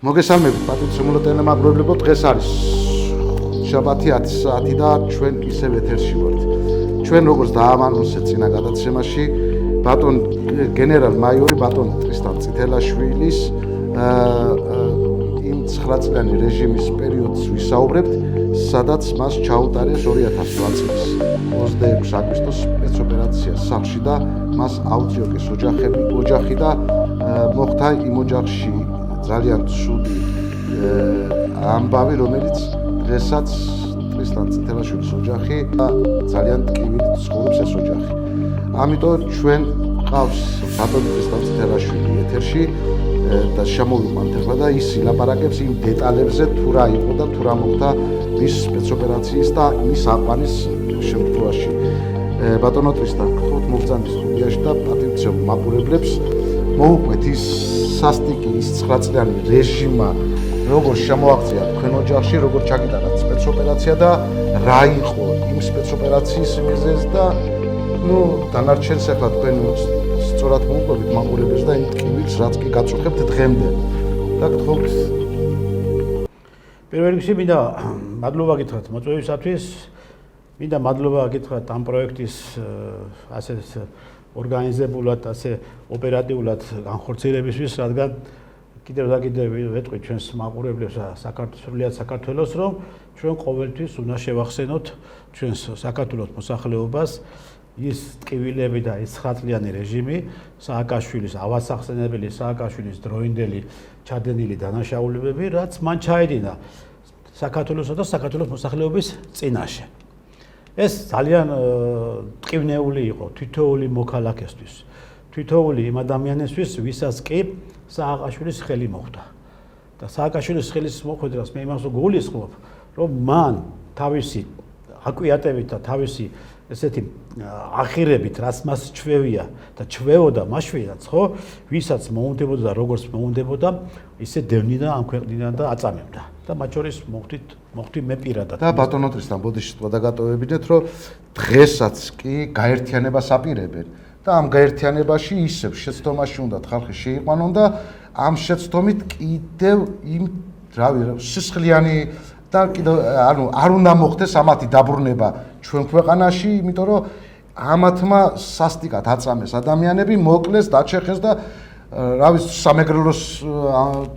მოგესალმებით პატრიოტული ტელემაგროვებლებო, დღეს არის შაბათი 10 საათი და ჩვენ ისევ ეთერში ვართ. ჩვენ როგორც დაამანუსეთ წინა გადაცემაში ბატონ გენერალ-მაიორი ბატონ ტრისტან წითელაშვილის იმ 9 წლიანი რეჟიმის პერიოდს ვისაუბრებთ, სადაც მას ჩაუტარეს 2008 წლის 26 აგვისტოს სპეცოპერაცია სახლში და მას აუწიოეს ოჯახი და მოხდა იმ ოჯახში ძალიან ცუდი ამბავი, რომელიც დღესაც ტრისტან წითელაშვილის ოჯახი და ძალიან ტკივილით ცხოვრობს ეს ოჯახი. ამიტომ ჩვენ ყავს ბატონ ტრისტან წითელაშვილი ეთერში და შემოვიყვანთ ახლა და ის ილაპარაკებს იმ დეტალებზე, თუ რა იყო და თუ რა მოხდა მის სპეცოპერაციის და მის აყვანის შემთხვევაში. ბატონო ტრისტან, გთხოვთ მოგწანთ სტუდიაში და პატრიოტულ მაყურებლებს მოუყვეთ ის სასტიკი ის 9 წლიანი რეჟიმა, როგორ შემოაღწია თქვენ ოჯახში, როგორ ჩაგიტანა სპეცოპერაცია და რა იყო იმ სპეცოპერაციის მიზეზი და დანარჩენს ახლა თქვენ სწორად მოუყვებით მაყურებელს და იმ ტკივილს, რაც კი გაწუხებთ დღემდე. და გთხოვთ. პირველ რიგში მინდა მადლობა გითხრათ მოწვევისათვის, მინდა მადლობა გითხრათ ამ პროექტის ასე ორგანიზებულად, ასე ოპერატიულად განხორციელებისთვის, რადგან კიდევ და კიდევ ვეტყვით ჩვენს მაყურებლებს საქართველოს, რომ ჩვენ ყოველთვის უნდა შევახსენოთ ჩვენს საქართველოს მოსახლეობას ის ტკივილები და ის 9 წლიანი რეჟიმი, სააკაშვილის ავასახსენებელი, სააკაშვილის დროინდელი ჩადენილი დანაშაულებები, რაც მან ჩაედინა საქართველოსა და საქართველოს მოსახლეობის წინაშე. ეს ძალიან ტკივნეული იყო თითოეული მოქალაქესთვის, თითოეული იმ ადამიანისთვის, ვისაც კი სააკაშვილის ხელი მოხვდა. და სააკაშვილის ხელის მოხვედრას მე იმას გულისხმობ, რომ მან თავისი აკვიატებით და თავისი ესეთი ახირებით, რაც მას ჩვევია და ჩვეოდა მასშვილად, ხო, ვისაც მოუნდებოდა და როგორც მოუნდებოდა, ისე დევნიდა ამ ქვეყნიდან და აწამებდა. და მათ შორის მოხდი მე პირადად. და ბატონო ტრისტან, ბოდიში თქვა და გატოვებინეთ, რომ დღესაც კი გაერთიანებას აპირებენ და ამ გაერთიანებაში ისევ შეცდომაში უნდათ ხალხი შეიყვანონ და ამ შეცდომით კიდევ იმ სისხლიანი და კიდევ არ უნდა მოხდეს ამათი დაბრუნება ჩვენ ქვეყანაში, იმიტომ რომ ამათმა სასტიკად აწამეს ადამიანები, მოკლეს, დაჩეხეს და სამეგრელოს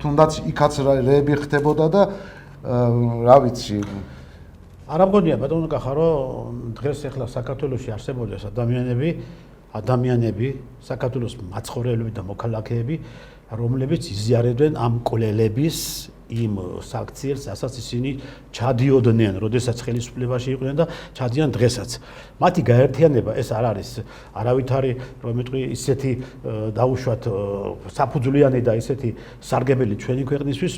თუნდაც იქაც რეები ხდებოდა და რა ვიცი. არ ამგონია ბატონო კახა, რომ დღეს ახლა საქართველოში არსებობდეს ადამიანები, საქართველოს მაცხოვრებლები და მოქალაქეები, რომლებიც იზიარებდნენ ამ კვლელების იმ საქციელს, რასაც ისინი ჩადიოდნენ, როდესაც ხელისუფლებაში იყვნენ და ჩადიან დღესაც. მათი გაერთიანება ეს არ არის არავითარი, რომ მეტყვი ისეთი დაუშვათ საფუძვლიანი და ისეთი სარგებელი ჩვენი ქვეყნისთვის,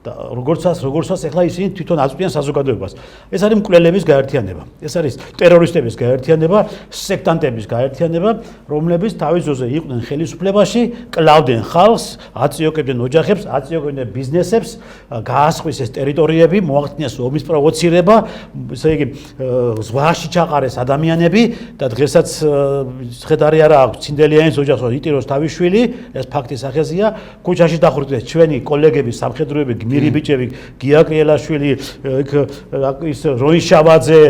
როგორცაც ახლა ისინი თვითონ აწვდიან საზოგადოებას. ეს არის მკვლელების გაერთიანება, ეს არის ტერორისტების გაერთიანება, სექტანტების გაერთიანება, რომლებიც თავის ძოზე იყვნენ ხელისუფლებაში, კლავდნენ ხალხს, აწიოკებდნენ ოჯახებს, აწიოკებდნენ ბიზნესებს, გაასხვის ეს ტერიტორიები, მოახდინეს ომის პროვოცირება, ესე იგი ზღვაში ჩაყარეს ადამიანები და დღესაც შედარი არა აქვს ცინდელიანის ოჯახს იტიროს თავის შვილი, ეს ფაქტი სახეზია, ქუჩაში დახვრიტეს ჩვენი კოლეგები, სამხედროები, გმირი ბიჭები, გია კრიელაშვილი, ის როიშავაძე,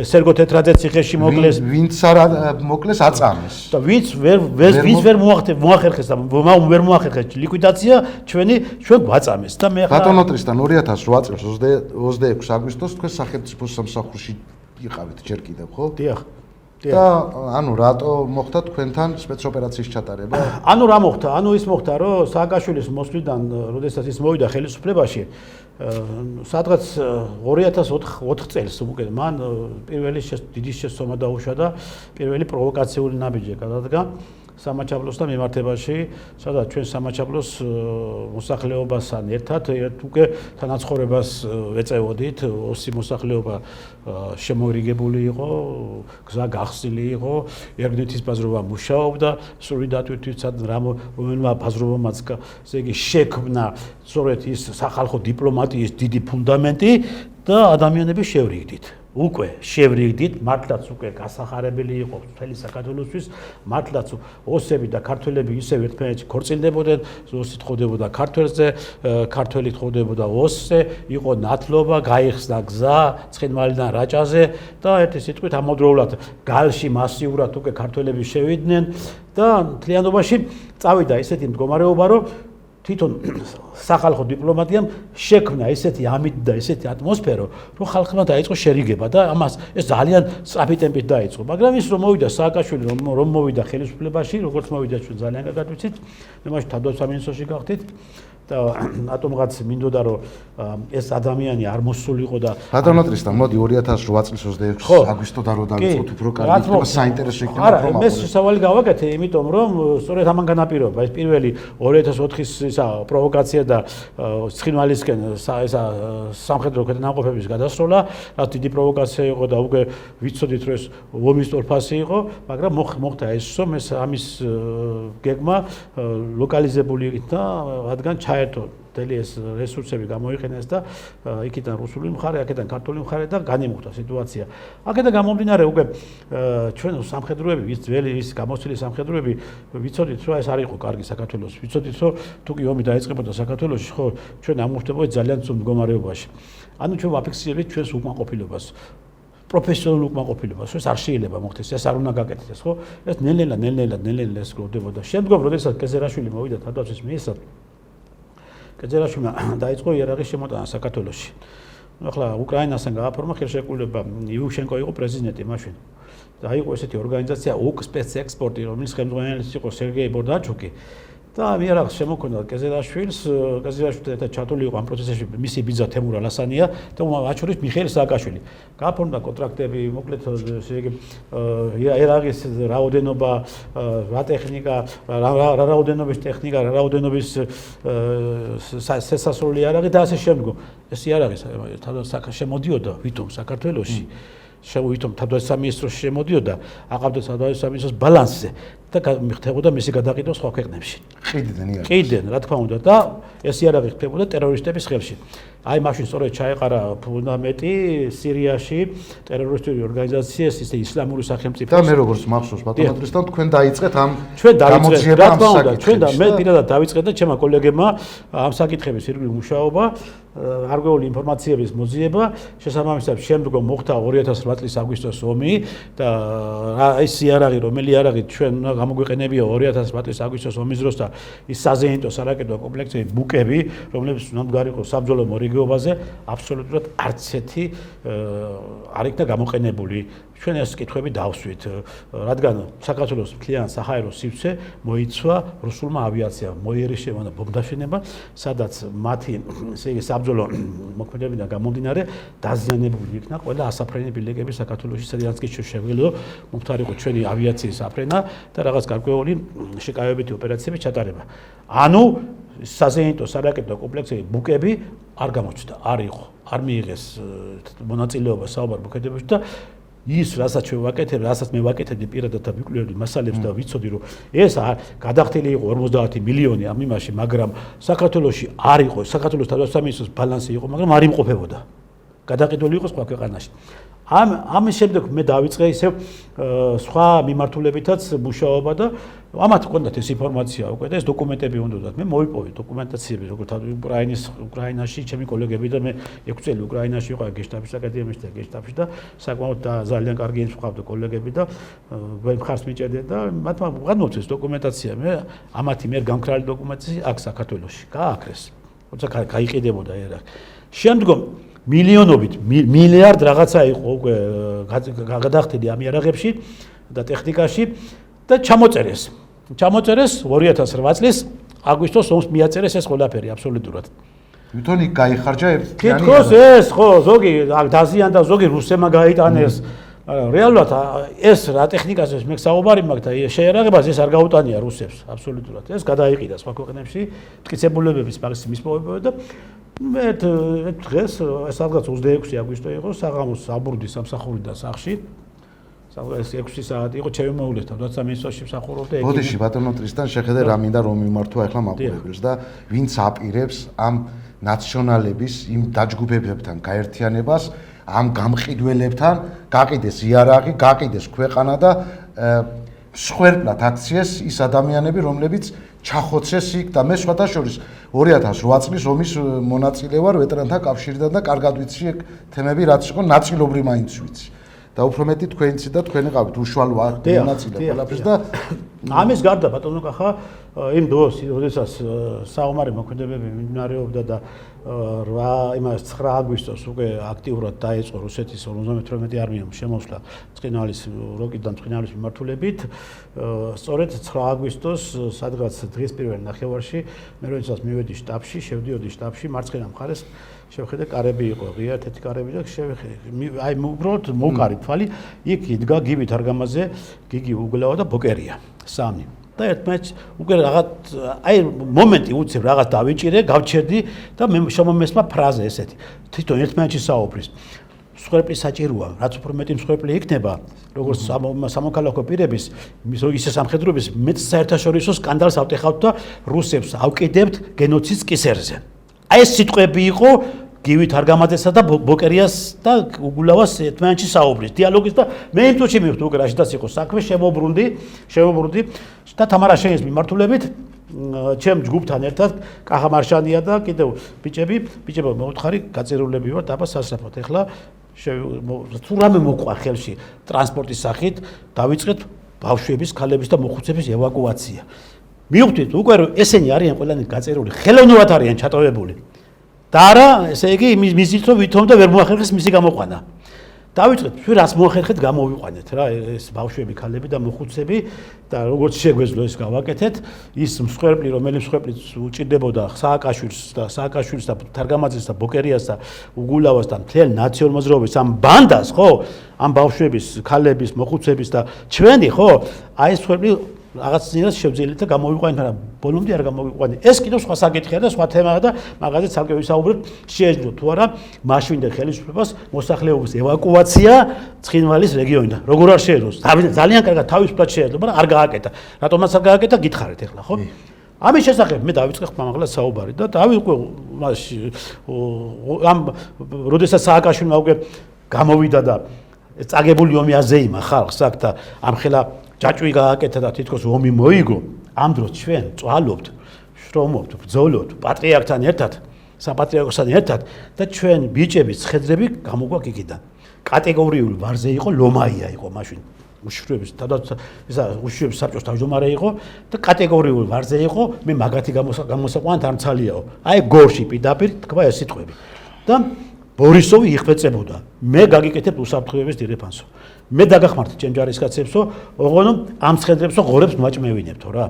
სერგო თეთრაძე ციხეში მოკლეს, ვინც არა მოკლეს აწამეს. და ვინც ვერ მოახერხეს და ვერ მოახერხეს ლიკვიდაცია ჩვენ გვაწამეს და მე ბატონო ტრისტან 2008 წელს 26 აგვისტოს თქვენ სახელმწიფო სამსახურში იყავით ჯერ კიდევ, ხო? დიახ. და რატო მოხდა თქვენთან სპეცოპერაციის ჩატარება? რა მოხდა? ის მოხდა, რომ სააკაშვილის მოსვლიდან, როდესაც ის მოვიდა ხელისუფლებაში, სადღაც 2004 წელს უკვე მან პირველი დიდი შეცდომა დაუშვა და პირველი პროვოკაციული ნაბიჯი გადადგა სამაჩაბლოს და მიმართებაში, სადაც ჩვენ სამაჩაბლოს მოსახლეობასთან ერთად უკვე თანაცხოვრებას ვეწევოდით, ოსი მოსახლეობა შემოერიგებული იყო, გზა გახსნილი იყო, ერგნეთის ბაზრობა მუშაობდა, სრული დატვირთვით რომელმა ბაზრობამაც ესე იგი შექმნა სწორედ ის სახალხო დიპლომატიის დიდი ფუნდამენტი და ადამიანები შევრიგდით. უკვე შევრიგდით, მართლაც უკვე გასახარებელი იყო მთელი საქართველოსთვის, მართლაც ოსები და ქართველები ისევ ერთმანეთში ქორწინდებოდნენ, ოსი თხოვდებოდა ქართველზე, ქართველი თხოვდებოდა ოსზე, იყო ნათლობა, გაიხსნა გზა ცხინვალიდან რაჭაზე და ერთი სიტყვით ამავდროულად გალში მასიურად უკვე ქართველები შევიდნენ და მთლიანობაში წავიდა ესეთი მდგომარეობა, რომ თვითონ სახალხო დიპლომატიამ შექმნა ესეთი ამით და ესეთი ატმოსფერო, რომ ხალხმა დაიწყო შერიგება და ამას ეს ძალიან სწრაფი ტემპით დაიწყო. მაგრამ ის რომ მოვიდა სააკაშვილი, რომ მოვიდა ხელისუფლებაში, როგორც მოვიდა ჩვენ ძალიან კარგად ვიცით, მე მაშინ თავდაცვის მინისტრში გავხდით და ატომღაც მინდოდა რომ ეს ადამიანი არ მოსულიყო და ბატონო ტრისტან, მოდი 2008 წლის 26 აგვისტოდან რო დავიწყოთ უფრო კარგი იქნება საინტერესო იქნება არა, მე შესავალი გავაკეთე, იმიტომ რომ სწორედ ამან განაპირობა ეს პირველი 2004-ის ისა პროვოკაცია და ცხინვალისკენ ესა სამხედრო ქვედანაყოფების გადასროლა, რაც დიდი პროვოკაცია იყო და უკვე ვიცოდით რომ ეს ომის თორფასი იყო, მაგრამ მოხდა ეს რომ ეს ამის გეგმა ლოკალიზებული იქნა, რადგან ჩაერთო მთელი ეს რესურსები გამოიყენეს და იქიდან რუსული მხარე, აქედან ქართული მხარე და განიმუხტა სიტუაცია. აქედან გამომდინარე უკვე ჩვენ სამხედროები, ის ძველი ის გამოცილი სამხედროები ვიცოდით რომ ეს არ იყო კარგი საქართველოს. ვიცოდით რომ თუ კი ომი დაიწყებოდა საქართველოში, ხო, ჩვენ ამოვხდებოდით ძალიან ცუდ მდგომარეობაში. ანუ ჩვენ ვაფიქსირებთ ჩვენს უკმაყოფილებას. პროფესიონალურ უკმაყოფილებას, ეს არ შეიძლება მოხდეს, ეს არ უნდა გაკეთდეს, ხო? ეს ნელ-ნელა ეს გროვდებოდა. შემდგომ, როდესაც კეზერაშვილი მოვიდა თავდაცვის მინისტრად, კეზერაშვილმა დაიწყო იარაღის შემოტანა საქართველოში. ახლა უკრაინასთან გააფორმა ხელშეკრულება, იუშენკო იყო პრეზიდენტი მაშინ. და იყო ესეთი ორგანიზაცია უკსპეცექსპორტი, რომელიც ხელმძღვანელი იყო სერგეი ბორდაჩუკი. და იარაღს შემოქონდა კეზერაშვილს, კეზერაშვილთან ჩათული იყო ამ პროცესში მისი ბიძა თემურ ალასანია და მათ შორის მიხეილ სააკაშვილი. გააფორმა კონტრაქტები, მოკლედ იარაღის რაოდენობა, რა ტექნიკა, რა რაოდენობის ტექნიკა, რა რაოდენობის შესასრული იარაღი და ასე შემდგომ. ეს იარაღი შემოდიოდა ვითომ საქართველოში. ვითომ თავდაცვის სამინისტროში შემოდიოდა, აყავდა თავდაცვის სამინისტროს ბალანსზე და ხდებოდა მისი გადაყიდვა სხვა ქვეყნებში. ყიდდნენ, რა თქმა უნდა და ეს იარაღი ხდებოდა ტერორისტების ხელში. აი მაშინ სწორედ ჩაეყარა ფუნდამენტი სირიაში ტერორისტული ორგანიზაციის ისე ისლამური სახელმწიფოს და მე როგორც მახსოვს ბატონო ტრისტან თქვენ დაიწყეთ ამ გამოძიებას ამ საკითხებს. ჩვენ და მე პირადად დავიწყეთ და ჩემმა კოლეგებმა ამ საკითხების ირგვლივ მუშაობა, არგვეული ინფორმაციების მოძიება, შესაბამისად შემდგომ მოხდა 2008 წლის აგვისტოს ომი და ეს იარაღი, რომელი იარაღი ჩვენ უნდა გამოგვიყენებია 2008 წლის აგვისტოს ომის დროს და ის საზეინტო სარაკეტო კომპლექსები, ბუკები, რომლებიც უნდა მდგარიყო საბრძოლო მორიგეობაზე, აბსოლუტურად არც ერთი არ იქნა გამოყენებული. ჩვენ ეს კითხვები დავსვით, რადგან საქართველოს მთლიან საჰაერო სივრცე მოიცვა რუსულმა ავიაციამ, მოიერიშევა და ბომბდაშენება, სადაც მათი ესე იგი საბრძოლო მოქმედებიდან გამომდინარე დაზიანებული იქნა ყველა ასაფრენი ბილიკები საქართველოში, სადაც კი შეგვიძლია მომხდარიყო ჩვენი ავიაციის აფრენა და რაღაც გარკვეული შეკავებითი ოპერაციები ჩატარება. ანუ საზეინტო სარაკეტო კომპლექსები, ბუკები არ გამოჩნდა, არ იყო, არ მიიღეს მონაწილეობა საუბარ მოქმედებაში და ის რასაც ჩვენ ვაკეთებ, რასაც მე ვაკეთებდი პირადად და ვიკვლევდი მასალებს და ვიცოდი რომ ეს გადახდილი იყო 50 მილიონი ამ იმაში, მაგრამ საქართველოში არ იყო, საქართველოს თავდაცვის სამინისტროს ბალანსი იყო, მაგრამ არ იმყოფებოდა. გადაყიდული იყო სხვა ქვეყანაში. ამის შემდეგ მე დავიწყე ისევ სხვა მიმართულებითაც მუშაობა და ამათ ჰქონდათ ეს ინფორმაცია უკვე და ეს დოკუმენტები უნდათ. მე მოვიპოვე დოკუმენტაციები, როგორც უკრაინაში, ჩემი კოლეგები და მე 6 წელი უკრაინაში ვიყავ გეშტაპის აკადემიაში და გეშტაპში და საკმაოდ ძალიან კარგი ინფრასტრუქტურა კოლეგები და მხარს მიჭერდნენ და მათმა გადმოცეს დოკუმენტაცია. მე ამათი მიერ გამქრალი დოკუმენტაცია აქ საქართველოში გააკრეს. როცა გაიყიდებოდა ერა. შემდგომ მილიონობით, მილიარდ რაღაცა იყო უკვე გადახდილი ამ იარაღებში და ტექნიკაში და ჩამოწერეს 2008 წლის აგვისტოს ომს მიაწერეს ეს ყველაფერი აბსოლუტურად. თვითონ იქ გაიხარჯა ერთიანი. თითქოს ეს ხო, ზოგი დაზიანდა, ზოგი რუსებმა გაიტანეს. რეალურად ეს რა ტექნიკაზე მე საუბარი მაქვს და შეერაღებას ეს არ გაუტანია რუსებს აბსოლუტურად. ეს გადაიყიდა სხვა ქვეყნებში, მტკიცებულებების მაგის მისპოვება და მე დღეს ეს რაღაც 26 აგვისტო იყო საღამოს საბურდის სამსახურიდან სახში. სადღაც 6 საათი იყო ჩემოულეს თავდაცვის სამინისტროში მსახურობდა. ბოდიში ბატონო ტრისტან შეხედე რა მინდა რომ მიმართვა ახლა მაყურებელს და ვინც აპირებს ამ ნაციონალების იმ დაჯგუფებებთან გაერთიანებას ამ გამყიდველებთან გაყიდეს იარაღი, გაყიდეს ქვეყანა და მსხვერპლად აქციეს ის ადამიანები, რომლებიც ჩახოცეს იქ და მე სხვათა შორის 2008 წლის ომის მონაწილე ვარ ვეტერანთა კავშირიდან და კარგად ვიცი ეგ თემები რაც იყო ნაწილობრივ მაინც ვიცი. და უფრო მეტი თქვენიცი და თქვენი ყავით უშუალო მონაწილე ყველაფერს და ამის გარდა ბატონო კახა იმ დროს როდესაც საომარი მოქმედებები მიმდინარეობდა და 9 აგვისტოს უკვე აქტიურად დაიწყო რუსეთის 58 არმიამ შემოსვლა ცხინვალის როკიდან ცხინვალის მიმართულებით სწორედ 9 აგვისტოს სადღაც დღის პირველ ნახევარში მე როდესაც მივედი შტაბში შევდიოდი შტაბში მარცხენა მხარეს შევხედე კარები იყო ღია ერთ-ერთი კარები და შევხედე აი უბრალოდ მოვკარი თვალი იქ იდგა გივით არგამაზე გიგი უგლავა და ბოკერია სამი და ერთმანეთს უკვე რაღაც აი მომენტი უცებ რაღაც დავიჭირე გავჩერდი და მე შემომესმა ფრაზა ესეთი თვითონ ერთმანეთში საუბრის მსხვერპლი საჭიროა რაც უფრო მეტი მსხვერპლი იქნება როგორც სამოქალაქო პირების ისე სამხედროების მეც საერთაშორისო სკანდალს ავტეხავთ და რუსებს ავკიდებთ გენოციდს კისერზე აი ეს სიტყვები იყო გივით არგამაძესა და ბოკერიას და უგულავას ერთმანეთში საუბრის დიალოგის და მე იმ თვეში მივხვდი უკვე რაშიდაც იყო საქმე შემოbrunდი და თამარა შენის მიმართულებით ჩემ ჯგუფთან ერთად კახა მარშანია და კიდევ ბიჭებო მოუთხარი გაწერულები ვართ აბა სასწრაფოდ ეხლა თუ რამე მოყვა ხელში ტრანსპორტის სახით დავიწყეთ ბავშვების, ქალების და მოხუცების ევაკუაცია მივხვდით უკვე ესენი არიან ყველანი გაწერული ხელოვნურად არიან ჩატოვებული და არა ესე იგი მისით რომ ვითომ და ვერ მოახერხეს მისი გამოყვანა დავიწყეთ რას მოახერხეთ გამოვიყვანეთ რა ეს ბავშვები ქალები და მოხუცები და როგორც შეგვეძლო ეს გავაკეთეთ ის მსხვერპლი რომელიც მსხვერპლიც უჭირდებოდა სააკაშვილის და თარგამაძეს და ბოკერიას და უგულავას და მთელ ნაციონალ მოძრაობის ამ ბანდას ხო ამ ბავშვების ქალების მოხუცების და ჩვენი ხო აი ეს მსხვერპლი რაღაცნაირად შევძელით და გამოვიყვანეთ, მაგრამ ბოლომდე არ გამოვიყვანეთ. ეს კიდევ სხვა საკითხია და სხვა თემაა და მაგაზე ცალკე ვისაუბრებთ, შეეძლო თუ არა მაშინდელ ხელისუფლებას მოსახლეობის ევაკუაცია ცხინვალის რეგიონიდან. როგორ არ შეეძლო? ძალიან კარგად თავისუფლად შეეძლო, მაგრამ არ გააკეთა. რატომაც არ გააკეთა, გითხარით ახლა, ხო? ამის შესახებ მე დავიწყე ხმამაღლა საუბარი და დავიყვე მასში ამ როდესაც სააკაშვილმა უკვე გამოვიდა და წაგებული ომი აზეიმა ხალხს აქ და ამხელა ჯაჭვი გააკეთა და თითქოს ომი მოიგო ამ დროს ჩვენ წვალობთ შრომობთ ბრძოლობთ პატრიარქთან ერთად საპატრიარქოსთან ერთად და ჩვენ ბიჭების ხედრები გამოგვაქვს იქიდან კატეგორიული ვარზე იყო ლომაია იყო მაშინ უშიშროების უშიშროების საბჭოს თავმჯდომარე იყო და კატეგორიული ვარზე იყო მე მაგათი გამოსაყვანად არ მცალიაო აი გორში პირდაპირ თქვა ეს სიტყვები და ბორისოვი იხვეწებოდა მე გაგიკეთებ უსაფრთხოების დირეფანსო მე დაგახმართ ჩემ ჯარისკაცებსო ოღონდ ამ ხედრებსო ღორებს მოაჭმევინებთო რა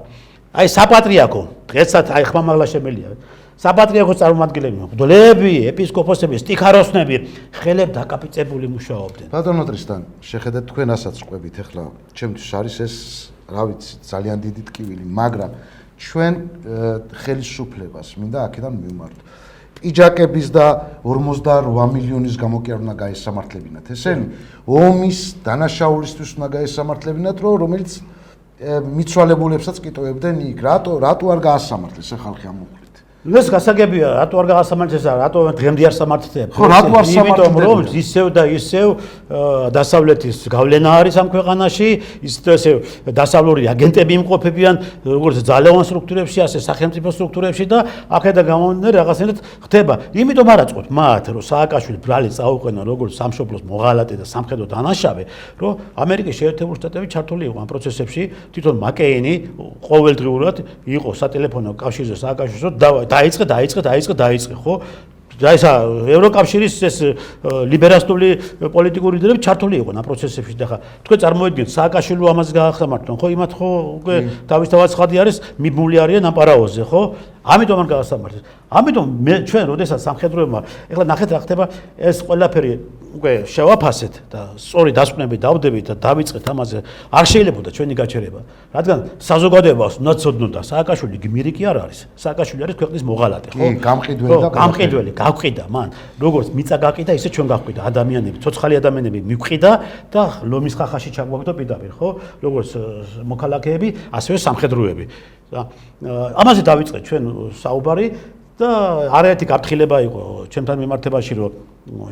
აი საპატრიარქო დღესაც აი ხმამაღლა შემელია საპატრიარქოს წარმომადგენლები მღვდლები ეპისკოპოსები სტიქაროსნები ხელებ დაკაპიწებული მუშაობდნენ ბატონო ტრისთან შეხედეთ თქვენ ასაც ყვებით ახლა ჩემთვის არის ეს რა ვიცი ძალიან დიდი ტკივილი მაგრამ ჩვენ ხელისუფლებას მინდა აქედან მივმართოთ იჯაკების და 48 მილიონის გამოკერნა გაესამართლებინათ ესენი ომის დანაშაულისთვის უნდა გაესამართლებინათ რომელიც მიცვალებულებსაც კიტოებდნენ იქ რატო არ გაასამართლეს ხალხი ამ უხლით ეს გასაგებია რატო არ გაასამართლეს რატო დღემდე არ სამართლდება ხო რატო არ სამართლდება იმიტომ რომ ისევ და ისევ დასავლეთის გავლენა არის ამ ქვეყანაში ისევ დასავლური აგენტები იმყოფებიან როგორც ძალოვან სტრუქტურებში ასე სახელმწიფო სტრუქტურებში და აქედან გამომდინარე რაღაცნაირად ხდება იმიტომ არ აწყობთ მათ რომ სააკაშვილი ბრალი წაუყენა როგორც სამშობლოს მოღალატე და სამხედრო დანაშავე რომ ამერიკის შეერთებული შტატები ჩართული იყო ამ პროცესებში თვითონ მაკეინი ყოველდღიურად იყო სატელეფონო კავშირზე სააკაშვილს რომ დაიწყე ხო და ესა ევროკავშირის ეს ლიბერალური პოლიტიკური ლიდერები ჩართული იყვნენ ამ პროცესებში და ხა თქვენ წარმოიდგინეთ სააკაშვილი ამას გაახსამართლონ ხო იმათ ხო უკვე თავისთავად ცხადი არის მიბმული არიან ამ პარაოზზე ხო ამიტომ არ გაასამართლეს ამიტომ ჩვენ როდესაც სამხედროებმა ეხლა ნახეთ რა ხდება ეს ყველაფერი უკვე შევაფასეთ და სწორი დასკვნები დავდებით და დავიწყეთ ამაზე არ შეიძლებოდა ჩვენი გაჩერება რადგან საზოგადოებას უნდა ცოდნოდა სააკაშვილი გმირი კი არ არის სააკაშვილი არის ქვეყნის მოღალატე ხო გამყიდველი გავყიდა მან როგორც მიწა გაყიდა ისე ჩვენ გავყიდა ადამიანები ცოცხალი ადამიანები მივყიდა და ლომის ხახაში ჩაგვაგდო პირდაპირ ხო როგორც მოქალაქეები ასევე სამხედროები და ამაზე დავიწყეთ ჩვენ საუბარი და არაერთი გაფრთხილება იყო ჩემთან მიმართებაში რომ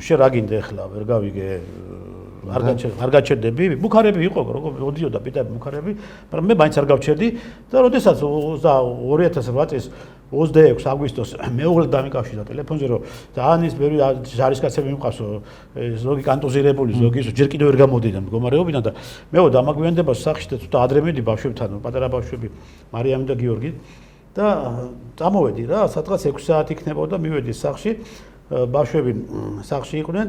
შენ რა გინდა ახლა ვერ გავიგე არ გაჩერდები ბუქარები იყო როგორ მოდიოდა პიტები ბუქარები მაგრამ მე მაინც არ გავჩერდი და როდესაც 2008 წლის 26 აგვისტოს მეუღლე დამიკავშირდა ტელეფონზე რომ ძალიან ის ბევრი ჯარისკაცები მიყავსო ზოგი კანტოზირებული ზოგი ჯერ კიდევ ვერ გამოდიდა მდგომარეობიდან და მეო დამაგვიანდება სახში და ცოტა ადრე მედი ბავშვებთან პატარა ბავშვები მარიამი და გიორგი და წამოვედი რა სადღაც 6 საათი იქნებოდა მივედი სახში ბავშვები სახში იყვნენ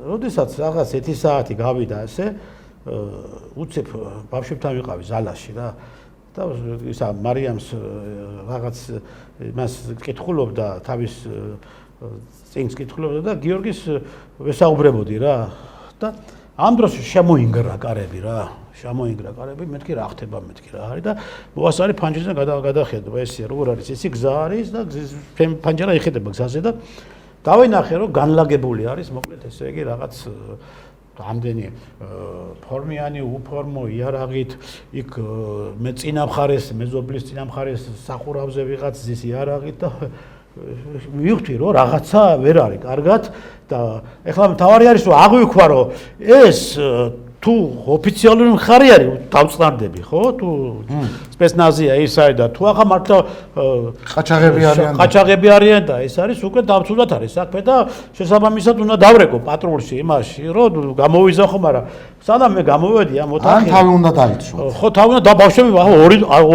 როდესაც რაღაც 1 საათი გავიდა ასე უცებ ბავშვებთან ვიყავი ზალაში რა და ისა მარიამს რაღაც მას კითხულობდა თავის წინს კითხულობდა და გიორგის ვესაუბრებოდი რა და ამ დროს შემოინგრა კარები რა შემოინგრა კარები მეთქი რა ხდება მეთქი რა არის და მოასარი ფანჯრიდან გადახედა ესე როგორ არის ისი გზა არის და ფანჯარა იხედება გზაზე და დავინახე რომ განლაგებული არის მოკლედ ესე იგი რაღაც ამდენი ფორმიანი უფორმო იარაღით იქ მე წინა მხარეს მეზობლის წინა მხარეს სახურავზე ვიღაც ზის იარაღით და მივხვდი რომ რაღაცა ვერ არის კარგად და ეხლა თავარი არის რომ აღვიქვა რომ ეს თუ ოფიციალური მხარე არის დავწნარდები ხო თუ სპეცნაზია ის არის და თუ ახლა მართლა ყაჩაღები არიან და ეს არის უკვე დავწუდათ არის საქმე და შესაბამისად უნდა დავრეკო პატრულში იმაში რომ გამოვიზახო მაგრამ სანამ მე გამოვედი ამ ოთახში თავი უნდა დაიცვა ხო თავი უნდა და ბავშვები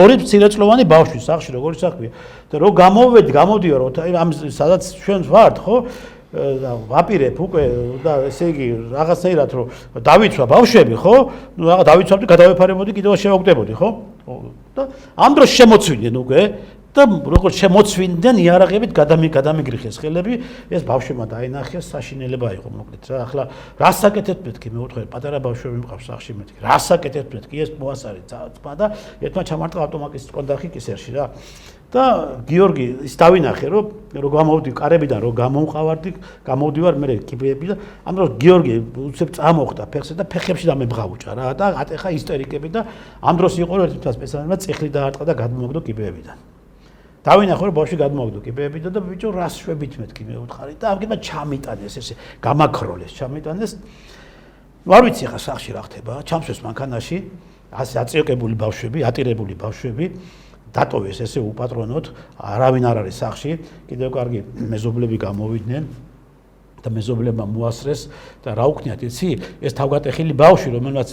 ორი მცირეწლოვანი ბავშვი სახში როგორი საქმეა და რომ გამოვედი გამოდიო რომ ამ სადაც ჩვენ ვართ ხო ვაპირებ უკვე და ესე იგი რაღაცნაირად რომ დავიცვა ბავშვები ხო ნუ რაღაც დავიცვავდი გადავეფარებოდი კიდევ შევაგდებოდი ხო და ამ დროს შემოცვიდნენ უკვე და როგორც შემოცვიდნენ იარაღებით გადამიგრიხეს ხელები ეს ბავშვებმა დაინახეს საშინელება იყო მოკლედ რა ახლა რას საკეთებთ მეთქი მე ვთქვი პატარა ბავშვები მყავს სახში მეთქი რას საკეთებთ მეთქი ეს მოასარი ძმა და ერთმა ჩამარტყა ავტომატის კონდახი კისერში რა და გიორგი ის დავინახე რომ გამოვდი კარებიდან რომ გამოვდივარ მე კიბეები და ამ დროს გიორგი უცებ წამოხდა ფეხზე და ფეხებში დამებღავუჭა რა და ატეხა ისტერიკები და ამ დროს იყო რომ ერთმა სპეციალისტმა წეხლი დაარტყა და გადმოგდო კიბეებიდან დავინახე რომ ბავშვი გადმოგდო კიბეებიდან და ბიჭო რას შვებით მეთქი მე ვთხარი და ამგება ჩამიტანეს ესე გამაქროლეს ჩამიტანეს არ ვიცი ხა სახში რა ხდება ჩამსვეს მანქანაში ასე აწიოკებული ბავშვები ატირებული ბავშვები დატოვეს ესე უპატრონოდ არავინ არ არის სახში კიდევ კარგი მეზობლები გამოვიდნენ და მეზობლებმა მოასწრეს და რა უქნიათ იცი ეს თავგატეხილი ბავშვი რომელმაც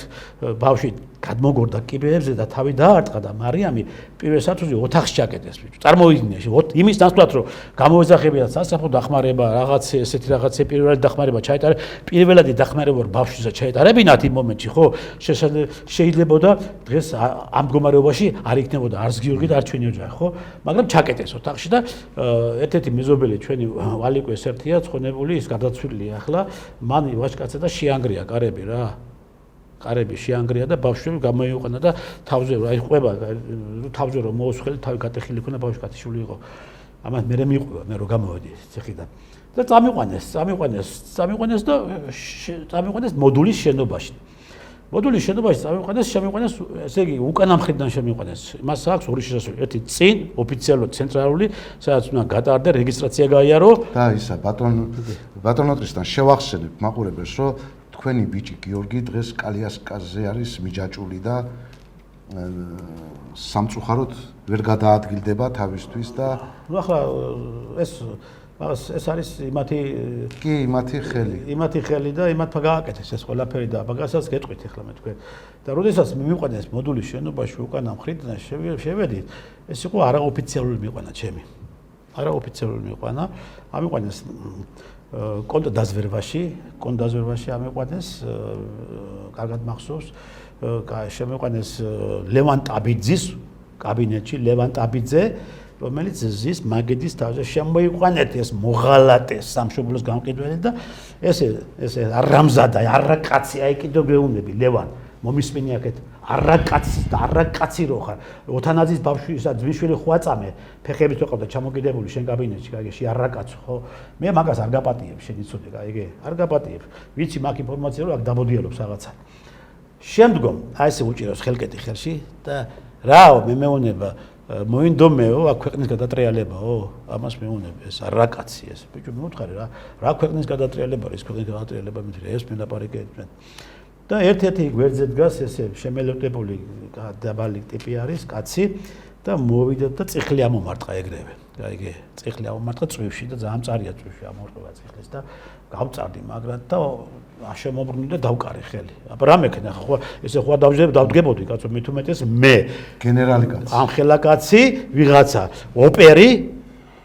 ბავშვი გადმოგორდა კიბეებზე და თავი დაარტყა და მარიამი პირველ სართულზე ოთახში ჩაკეტეს წარმოვიდგინე იმის ნაცვლად რომ გამოეძახებიათ სასაფლაო დახმარება რაღაც ესეთი რაღაცე პირველადი დახმარება ჩაეტარა პირველადი დახმარება ბავშვისა ჩაეტარებინათ იმ მომენტში ხო შეიძლებოდა დღეს ამ მდგომარეობაში არ იქნებოდა არც გიორგი და არც ჩვენი ოჯახი ხო მაგრამ ჩაკეტეს ოთახში და ერთ-ერთი მეზობელი ჩვენი ვალიკო ესერთია ცხონებული ის გადაცვლილია ახლა მან ვაჟკაცა და შეანგრია კარები რა კარები შეანგრია და ბავშვები გამოიყვანა და თავზე აი ყვება თავზე რომ მოუსხელი თავი გატეხილი ქონა ბავშვი კაცი იყო ამას მე მიყვება მე რომ გამოვედი ციხიდან და წამიყვანეს და წამიყვანეს მოდულის შენობაში მოდულის შენობაში შემიყვანეს ესე იგი უკანა მხრიდან შემიყვანეს მას აქვს ორი შესასვლელი ერთი წინ ოფიციალურად ცენტრალური სადაც უნდა გატარდა რეგისტრაცია გაიარო და ისა ბატონოტრისთან შევახსენებ მაყურებელს რომ თქვენი ბიჭი გიორგი დღეს კალიასკაზე არის მიჯაჭული და სამწუხაროდ ვერ გადაადგილდება თავისთვის და ნუ ახლა ეს არის იმათი ხელი და იმათ გააკეთეს ეს ყველაფერი და მაგასაც გეტყვით ახლა მე თქვენ და როდესაც მივიყვანეს მოდულის შენობაში უკანა მხრიდან შევედი ეს იყო არაოფიციალური მიყანა ჩემი არაოფიციალური მიყანა ამიყვანეს კონდაზვერვაში ამიყვანეს კარგად მახსოვს შემიყვანეს ლევან ტაბიძის კაბინეტში ლევან ტაბიძე რომელიც ზის მაგედის თავზე შემოიყვანეთ ეს მოღალატე სამშობლოს გამყიდველი და ესე არამზადა არაკაცი აი კიდევ გეუბნები ლევან მომისმინე აქეთ არაკაცი რო ხარ ოთანაძის ბავშვისა ძმისშვილი ხვაწამე ფეხებით ვეყავდა ჩამოკიდებული შენ კაბინეტში კაიგეში არაკაცო ხო მე მაგას არ გაპატიებ შენი ცოდე კაიგე არ გაპატიებ ვიცი მაგ ინფორმაცია რომ აქ დამოდიალობს რაღაცა შემდგომ აი ესე უჭირავს ხელკეტი ხელში და რაო მე მეუნება მოინდომეო აქ ქვეყნის გადატრიალებაო ამას მეუნები ეს რა კაცი ეს ბიჭო მეუთხარი რა ქვეყნის გადატრიალება ის ქვეყნის გადატრიალება მეთქი ეს მენაპარიკეთ და ერთ-ერთი გვერდზე დგას ესე შემელოდებული დაბალი ტიპი არის კაცი და მოვიდა და წიხლი ამომარტყა ეგრევე გაიგე წიხლი ამომარტყა წვივში და ძალიან მწარია წვივში ამორტყა წიხლის და გავწარდი მაგრამ და შემოbrunდი და დავკარი ხელი აბა რა მექნა ხო ესე ხო დავდგებოდი კაცო მე თუ მეტეს მე გენერალი კაცი ამ ხელა კაცი ვიღაცა ოპერი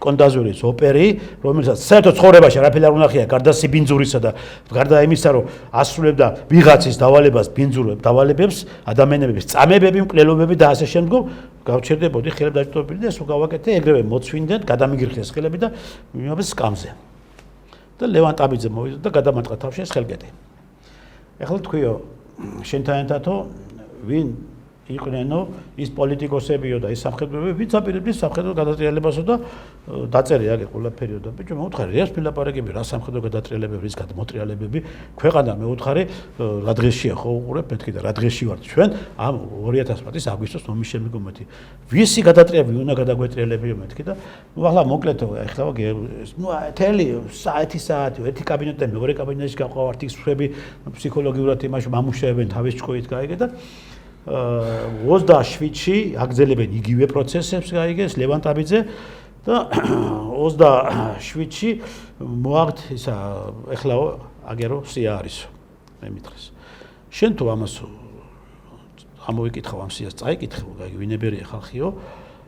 კონდაზურის ოპერი რომელსაც საერთოდ ცხოვრებაში არაფერი არ უნახია გარდა სიბინძურისა და გარდა იმისა რომ ასრულებდა ვიღაცის დავალებას დავალებებს ადამიანების წამებები მკვლელობები და ასე შემდგომ გავჩერდებოდი ხელები დაჭრობილი და ეს გავაკეთე ეგრევე მოცვინდნენ გადამიგრიხეს ხელები და მიმაბეს სკამზე და ლევან ტაბიძე მოვიდა და გადამარტყა თავში ეს ხელკეტი ეხლა თქვიო შენთან ერთადო ვინ იყვნენო ის პოლიტიკოსებიო და ის სამხედროები ვინც აპირებდნენ სამხედრო გადატრიალებასო და დაწერია ეგ ყველაფერიო და ბიჭო მეუთხარი ეს ფილაპარაკები რა სამხედრო გადატრიალებები რის გადმოტრიალებები ქვეყანა მეუთხარი რა დღეშია ხო უყურებ მეთქი და რა დღეში ვართ ჩვენ ამ 2000 წლის აგვისტოს ომის შემდგომეთი ვისი გადატრიალები უნდა გადაგვეტრიალებიო მეთქი და ნუ ახლა მოკლედო ეხლა ნუ თელი საათი ერთი კაბინეტი მეორე კაბინეტში გავყავართ ის ფრები ფსიქოლოგიურად იმაში მამუშავებენ თავის ჭკუით გაიგე და 27-ში აგზელებენ იგივე პროცესებს გაიგეს ლევან ტაბიძე და 27-ში მოაქვთ ისა ეხლა აგერო სია არისო მე მითხრეს შენ თუ ამას ამოვიკითხავ ამ სიას წაიკითხო გაიგე ვინებერია ხალხიო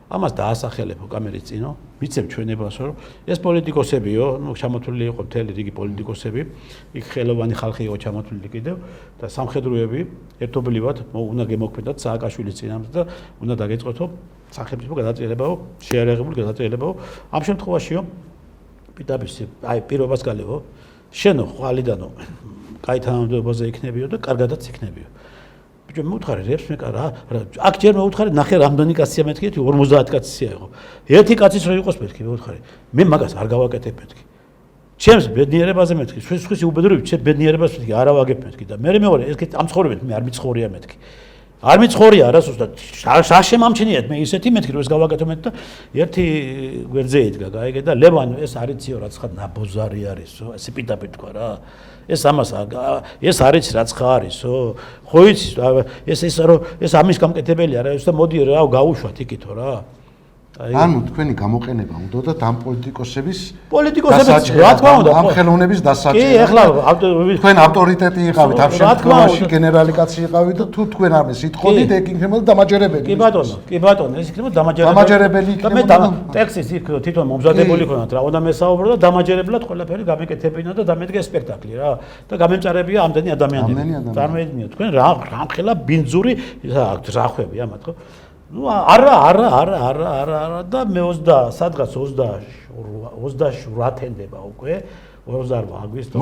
ამას დაასახელებო კამერის წინო ვიცებ ჩვენებას რომ ეს პოლიტიკოსებიო ნუ ჩამოთვლილი იყო მთელი რიგი პოლიტიკოსები იქ ხელოვანი ხალხი იყო ჩამოთვლილი კიდევ და სამხედროები ერთობლივად უნდა გემოქმედათ სააკაშვილის წინამძღოლად და უნდა დაგეწყოთო სახელმწიფო გადატრიალებაო შეარაღებული გადატრიალებაო ამ შემთხვევაშიო პიტაბისი აი პირობას გალევო შენო ხვალიდანო კაი თანამდებობაზე იქნებიო და კარგადაც იქნებიო ბიჭო მეუთხარი რებს მეკარა აქ ჯერ მეუთხარი ნახე რამდენი კაცია მეთქი 50 კაცია იყო ერთი კაცის რო იყოს მეთქი მეუთხარი მე მაგას არ გავაკეთებ მეთქი ჩემს ბედნიერებაზე მეთქი სხვისი უბედურები ჩემ ბედნიერებას მეთქი არა ვაგებ მეთქი და მე მეორე ეს ამ ცხოვრებით მე არ მიცხოვრია მეთქი არ მიცხოვრია არასუსტად შაშემამჩნიათ მე ისეთი მეთქი რომ ეს გავაკეთო მეთქი და ერთი გვერდზე იდგა გაიგე და ლევან ეს არიციო რაც ხარ ნაბოზარი არისო ესე პიტაპი თქვა რა ეს ამას ეს არის რაც ხარ არისო ხო იცი ეს რომ ეს ამის გამკეთებელია რა ეს და მოდი რა გავუშვათ იქითო რა ანუ თქვენი გამოყენება უნდა და ამ პოლიტიკოსების რა თქმა უნდა ამ ხელოვნების დასაჭერად კი ეხლა თქვენ ავტორიტეტი იყავით ამ შემთხვევაში გენერალი კაცი იყავით და თუ თქვენ ამას იტყოდით ეგ იქნებოდა დამაჯერებელი კი ბატონო ეს იქნებოდა დამაჯერებელი იქნებოდა ტექსტის იქ თვითონ მომზადებული ქონათ რა უნდა მესაუბრო და დამაჯერებლად ყველაფერი გამეკეთებინა და დამედგა სპექტაკლი რა და გამემწარებია ამდენი ადამიანები წარმოედგინეთ თქვენ რა ხელა ბინძური რახვები ამათ ხო ну არა და მე 20 სადღაც 28 თენდება უკვე 28 აგვისტო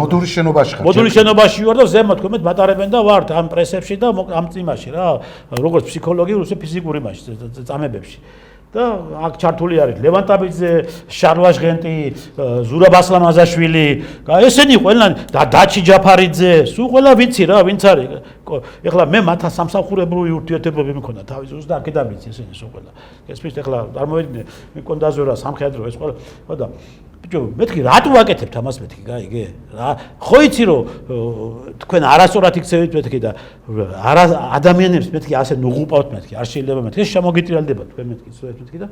მოდულის შენობაში ვარ და ზემოთ თქვენ მატარებენ და ვართ ამ პრესებში და ამ წიმაში რა როგორც ფსიქოლოგიური ისე ფიზიკური მასში წამებებში და აქ ჩართული არის ლევან ტაბიძე, შარვა ჟღენტი, ზურაბ ასლამაზაშვილი, ესენი ყველანი და დაჩი ჯაფარიძე, სულ ყველა ვიცი რა, ვინც არის. ეხლა მე მათთან სამსახურებრივი ურთიერთობები მქონდა თავის ზუსტ და აქედან ვიცი ესენი სულ ყველა. ეს ფიქრით ეხლა წარმოვიდგინე, მე კონდაზურა სამხედრო ეს ყველა, ხო და ბიჭო, მეთქი რატო ვაკეთებთ ამას მეთქი, გაიგე? რა, ხო იცი რომ თქვენ არასწორად იქცევით მეთქი და არა ადამიანებს მეთქი ასე ნუღუპავთ მეთქი, არ შეიძლება მეთქი, ეს შემოგიტრიალდება თქვენ მეთქი, სწორედ მეთქი და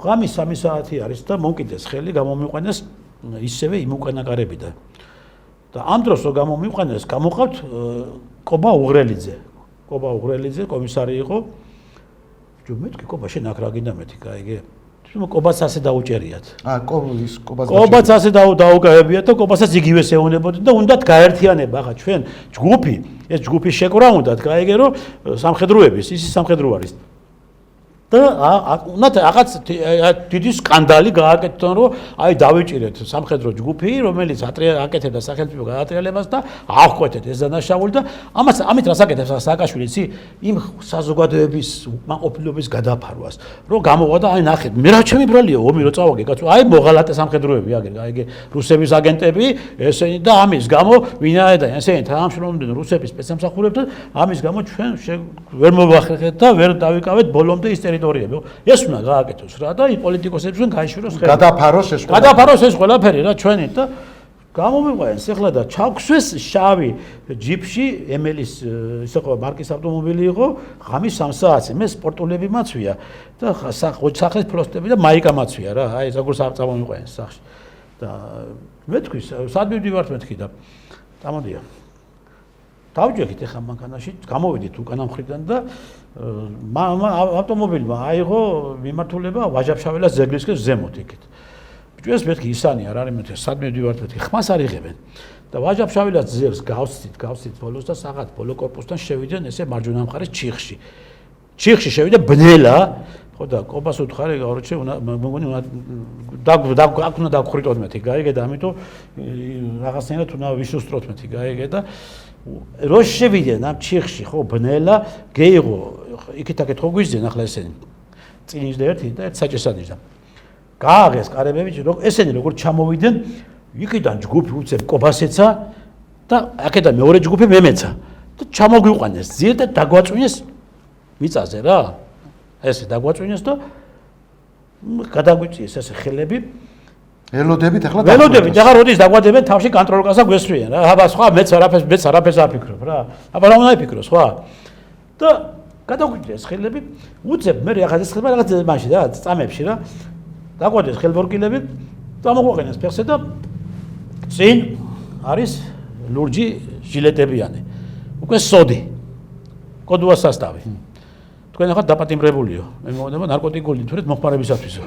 ღამის 3 საათი არის და მომკიდეს ხელი გამომიყვანეს ისევე იმ უკანაკარებიდან. და ამ დროს რო გამომიყვანეს, გამოყავთ კობა უღრელიძე. კობა უღრელიძე კომისარი იყო. ბიჭო, მეთქი კობა შენ აქ რა გინდა მეთქი, გაიგე? კობაც ასე დაუჭერიათ. კობაც ასე დაუკავებიათ და კობასაც იგივე ეუნებოდით და უნდათ გაერთიანება. ახლა ჩვენ ჯგუფი, ეს ჯგუფის შეკრა უნდათ, გაიგე რომ სამხედროების, ის სამხედრო არის. და უნდათ რაღაც დიდი სკანდალი გააკეთონ, რომ აი დავიჭირეთ სამხედრო ჯგუფი, რომელიც აკეთებდა სახელმწიფო გადატრიალებას და აღკვეთეთ ეს დანაშაული და ამით რას აკეთებს სააკაშვილი, იცი? იმ საზოგადოების უკმაყოფილების გადაფარვას, რომ გამოვა და აი ნახეთ, მე რა ჩემი ბრალია ომი რო წავაგე, კაცო, აი მოღალატე სამხედროები აგერ, გაიგე, რუსების აგენტები, ესენი და ამის გამო ვინაიდან ესენი თანამშრომლობდნენ რუსების სპეცსამსახურებთან, ამის გამო ჩვენ ვერ მოვახერხეთ და ვერ დავიკავეთ ბოლომდე ის ტერიტორიები. ეს უნდა გააკეთოს რა და პოლიტიკოსებს უნდა გაიშვიროს ხელი. გადაფაროს ეს ყველაფერი რა ჩვენი და გამომიყვანეს ახლა და ჩავქვსეს შავი ჯიპში ემელის ისე ყო მარკის ავტომობილი იყო ღამის 3 საათზე მე სპორტულები მაცვია და სახლის ფლოსტები და მაიკა მაცვია რა აი ეს როგორ წამომიყვანეს სახში და მე თქვი სად მივდივართ მეთქი და წამოდია დავჯექით ახლა მანქანაში გამოვიდით უკანა მხრიდან და ავტომობილმა აიღო მიმართულება ვაჟაფშაველას ზეგლისკენ ზემოთ იქით ეს მეთქი ისანი არ არის მეთქი სად მივდივართ მეთქი ხმას არ იღებენ და ვაჟაფშაველას ზევს გავსცით ბოლოს და საღად ბოლო კორპუსთან შევიდნენ ესე მარჯვენა მხარეს ჩიხში შევიდა ბნელა ხო და კობას უთხარი გავრჩე მოგონი უნდა დაგხრიტოთ მეთქი გაიგე და ამიტომ რაღაცნაირად უნდა ვისუსტროთ მეთქი გაიგე და რო შევიდნენ ამ ჩიხში ხო ბნელა გეიღო იქით-აქეთ ხო გვიზდნენ ახლა ესენი წინიშდა ერთი და ერთ საჭესანიშდა გააღეს კარებები ესენი როგორ ჩამოვიდნენ იქიდან ჯგუფი უცებ კობასეცა და აქედან მეორე ჯგუფი მემეცა და ჩამოგვიყვანეს ძიერ და დაგვაწვინეს მიწაზე რა ესე დაგვაწვინეს და გადაგვიწიეს ესე ხელები ველოდებით ახლა როდის დაგვადებენ თავში კონტროლკასა გვესვიან რა აბა სხვა მეც არაფერს აფიქრობ რა აბა რა უნდა იფიქროს სხვა და გადაგვიწიეს ხელები უცებ მე ახლა ეს ხება რაღაც მაშინ რა წამებში რა დაგვადეს ხელბორკილები დამოგვაყენეს ფეხზე და წინ არის ლურჯი ჟილეტებიანი უკვე სოდი კოდუა სასტავი თქვენ ახლა დაპატიმრებულიო მე მოგონება ნარკოტიკული თურეთ მოხმარებისათვისო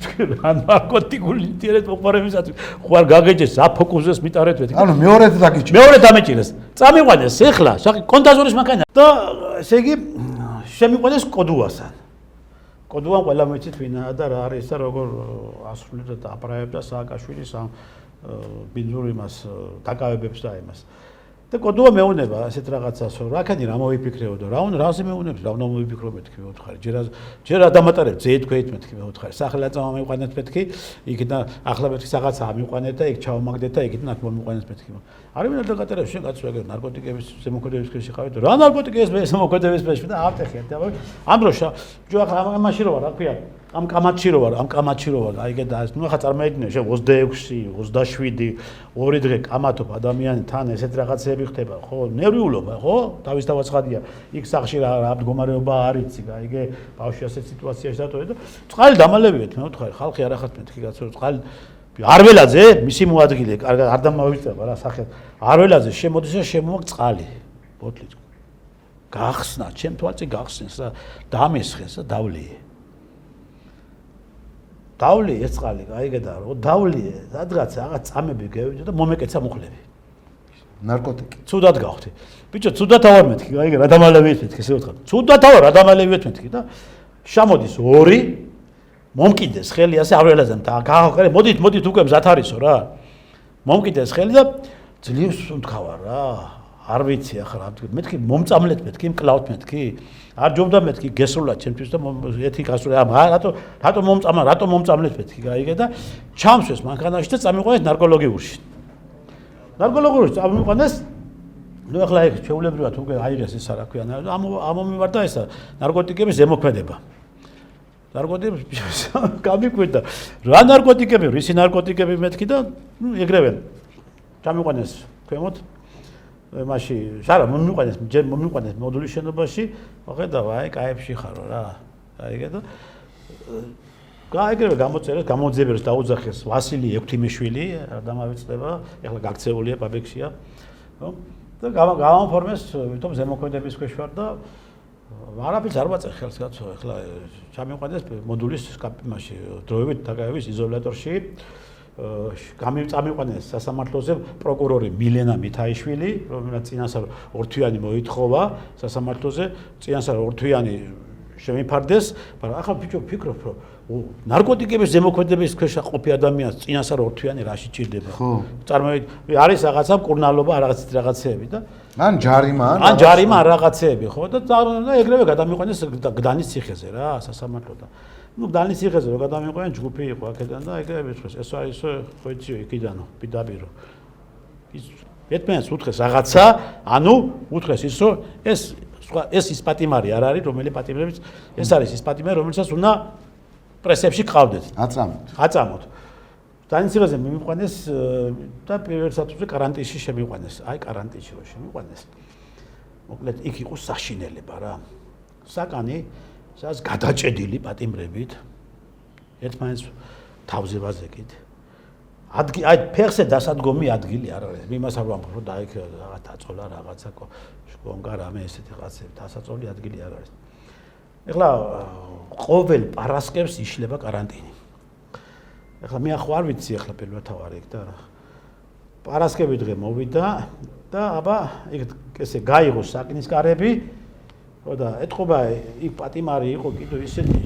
თქვენ ნარკოტიკული თურეთ მოხმარებისათვის ხوار გაგეჭეს აფოკუსეს მიტარეთ მეთქი ანუ მეორედ დაგიჭირეს მეორე დამეჭირეს წამიყვანეს ეხლა საყი კონტაზორის მანქანა და ესე იგი შემიყვანეს კოდუასთან კოდუამ ყველა მეცით ვინაა და რა არის და როგორ ასრულებდა და აპრაებდა სააკაშვილის ამ ბინძურ იმას დაკავებებს და იმას და კოდუა მეუნება ასეთ რაღაცას რომ რაკანი რა მოიფიქრეოდო რაზე მეუნებს რა უნდა მოიფიქრო მეთქი მე ვთხარი ჯერ ადამიანებს ძეით ქვეთ მეთქი მე ვთხარი სახელა წამომიყვანეთ მეთქი იქიდან ახლა მეთქი რაღაცა ამიყვანეთ და იქ ჩავმაგდეთ და იქიდან აქ მომიყვანეთ მეთქი არის ვინ დაკატერებს შენ კაცო ეგ ნარკოტიკების ზემოქმედების ქვეშ ხავით რა ნარკოტიკების ზემოქმედების ქვეშ და აფტეხი ამ დროს ჯო ახლა ამაში რო ვარ რა ქვია ამ კამათში რო ვარ აიგე და ნუ ახლა წარმოიდგინე შენ 26 27 ორი დღე კამათობ ადამიანი თან ესეთ რაღაცები ხდება ხო ნერვიულობა ხო თავის დავაცხადია იქ სახში რა მდგომარეობა არის იცი აიგე ბავშვი ასეთ სიტუაციაში დატოვე და წყალი დამალევიეთ მე ვთქვი ხალხი არ ახათ მეთქი კაცო წყალი არველაძე მისი მოადგილე კარგად არ დამავიწება რა სახე არველაძე შემოდის და შემოაქვს წყალი ბოთლით გახსნა ჩემ თვალწინ გახსნეს და დამესხეს და დავლიე ეს წყალი აიგე და რო დავლიე სადღაც რაღაც წამები გევიდე და მომეკეცა მუხლები ნარკოტიკი ცუდად გავხდი ბიჭო ცუდად ავარ მეთქი აიგე რა დამალევიეთ მეთქი ესე ვთქვა ცუდად ავარ რა დამალევიეთ მეთქი და შამოდის ორი მომკიდეს ხელი ასე არველაზემ და გააყარე მოდით უკვე მზად არისო რა მომკიდეს ხელი და ძლივს ვთქავარ რა არ ვიცი ახლა რა თქვი მეთქი მომწამლეთ მეთქი მკლავთ მეთქი არ ჯობდა მეთქი გესროლა ჩემთვის და ეთი გასროლა რატო მომწამლეთ მეთქი გაიგე და ჩამსვეს მანქანაში და წამიყვანეს ნარკოლოგიურში წამიყვანეს ნუ ახლა ეგ ჩვეულებრივად უკვე აიღეს ეს რა ქვია ამომივარ და ესა ნარკოტიკების ზემოქმედება ნარკოტიკების გამიკვირდა რა ნარკოტიკები რისი ნარკოტიკები მეთქი და ნუ ეგრევე ჩამიყვანეს ქვემოთ მაში შარა მომიყვანეს მოდულის შენობაში ხედავ აი კაებში ხარო რა აიგე და გაიგრევე გამოწერეს გამოძიებერს დაუძახეს ვასილი ექვთიმიშვილი არ დამავიწყდება ეხლა გაქცეულია პაბექსია ხო და გამოფორმეს ვითომ ზემოქმედების ქვეშ ვარ და არაფერს არ ვაწერ ხელს კაცო ეხლა ჩამიყვანეს მოდულის მაში დროებით დაკავების იზოლატორში წამიყვანეს სასამართლოზე პროკურორი მილენა მითაიშვილი რომელსაც წინასწარ ორთვიანი მოითხოვა სასამართლოზე წინასწარ ორთვიანი შემიფარდეს მაგრამ ახლა ბიჭო ფიქრობ რომ ნარკოტიკების ზემოქმედების ქვეშ ყოფი ადამიანს წინასწარ ორთვიანი რაში ჭირდება ხო წარმოიდგინე არის რაღაცა მკურნალობა რაღაცეები და ან ჯარიმა რაღაცეები ხო და ეგრევე გადამიყვანეს გდანის ციხეზე რა სასამართლოდან ну გდანის ციხეზე რომ გადამიყვანეს ჯგუფი იყო აქედან და ეგრევე მეთქეს ეს არის ხო იცი იქიდანო პიდაპირო ის ერთმანეთს უთხრეს რაღაცა ანუ უთხრეს ის რომ ეს ეს ის პატიმარი არ არის, რომელი პატიმრებიც ეს არის ის პატიმარი, რომელსაც უნდა პრესებში ყავდეთ. აწამოთ. დაინცირაზე მიმიყვანეს და პირველ სათვზე каранტინში შემიყვანეს. აი каранტინში რო შემიყვანეს. მოკლედ იქ იყო საშინელება რა. საკანი სადაც გადაჭედილი პატიმრებით ერთმანეთს თავზე ვაზეკით. აი ფეხზე დასადგომი ადგილი არ არის. იმას არ ვამბობ, რომ დაიქ რაღაც აწოლა რაღაცა შკონკა რამე ესეთი რაღაცები, დასაწოლი ადგილი არ არის. ეხლა ყოველ პარასკევს იშლება каранტინი. ეხლა მე ახლა არ ვიცი ეხლა პირველთავარი იქ და პარასკევი დღე მოვიდა და აბა იქ ესე გაიღო საკნის კარები და ეთყობა იქ პატიმარი იყო კიდე ისეთი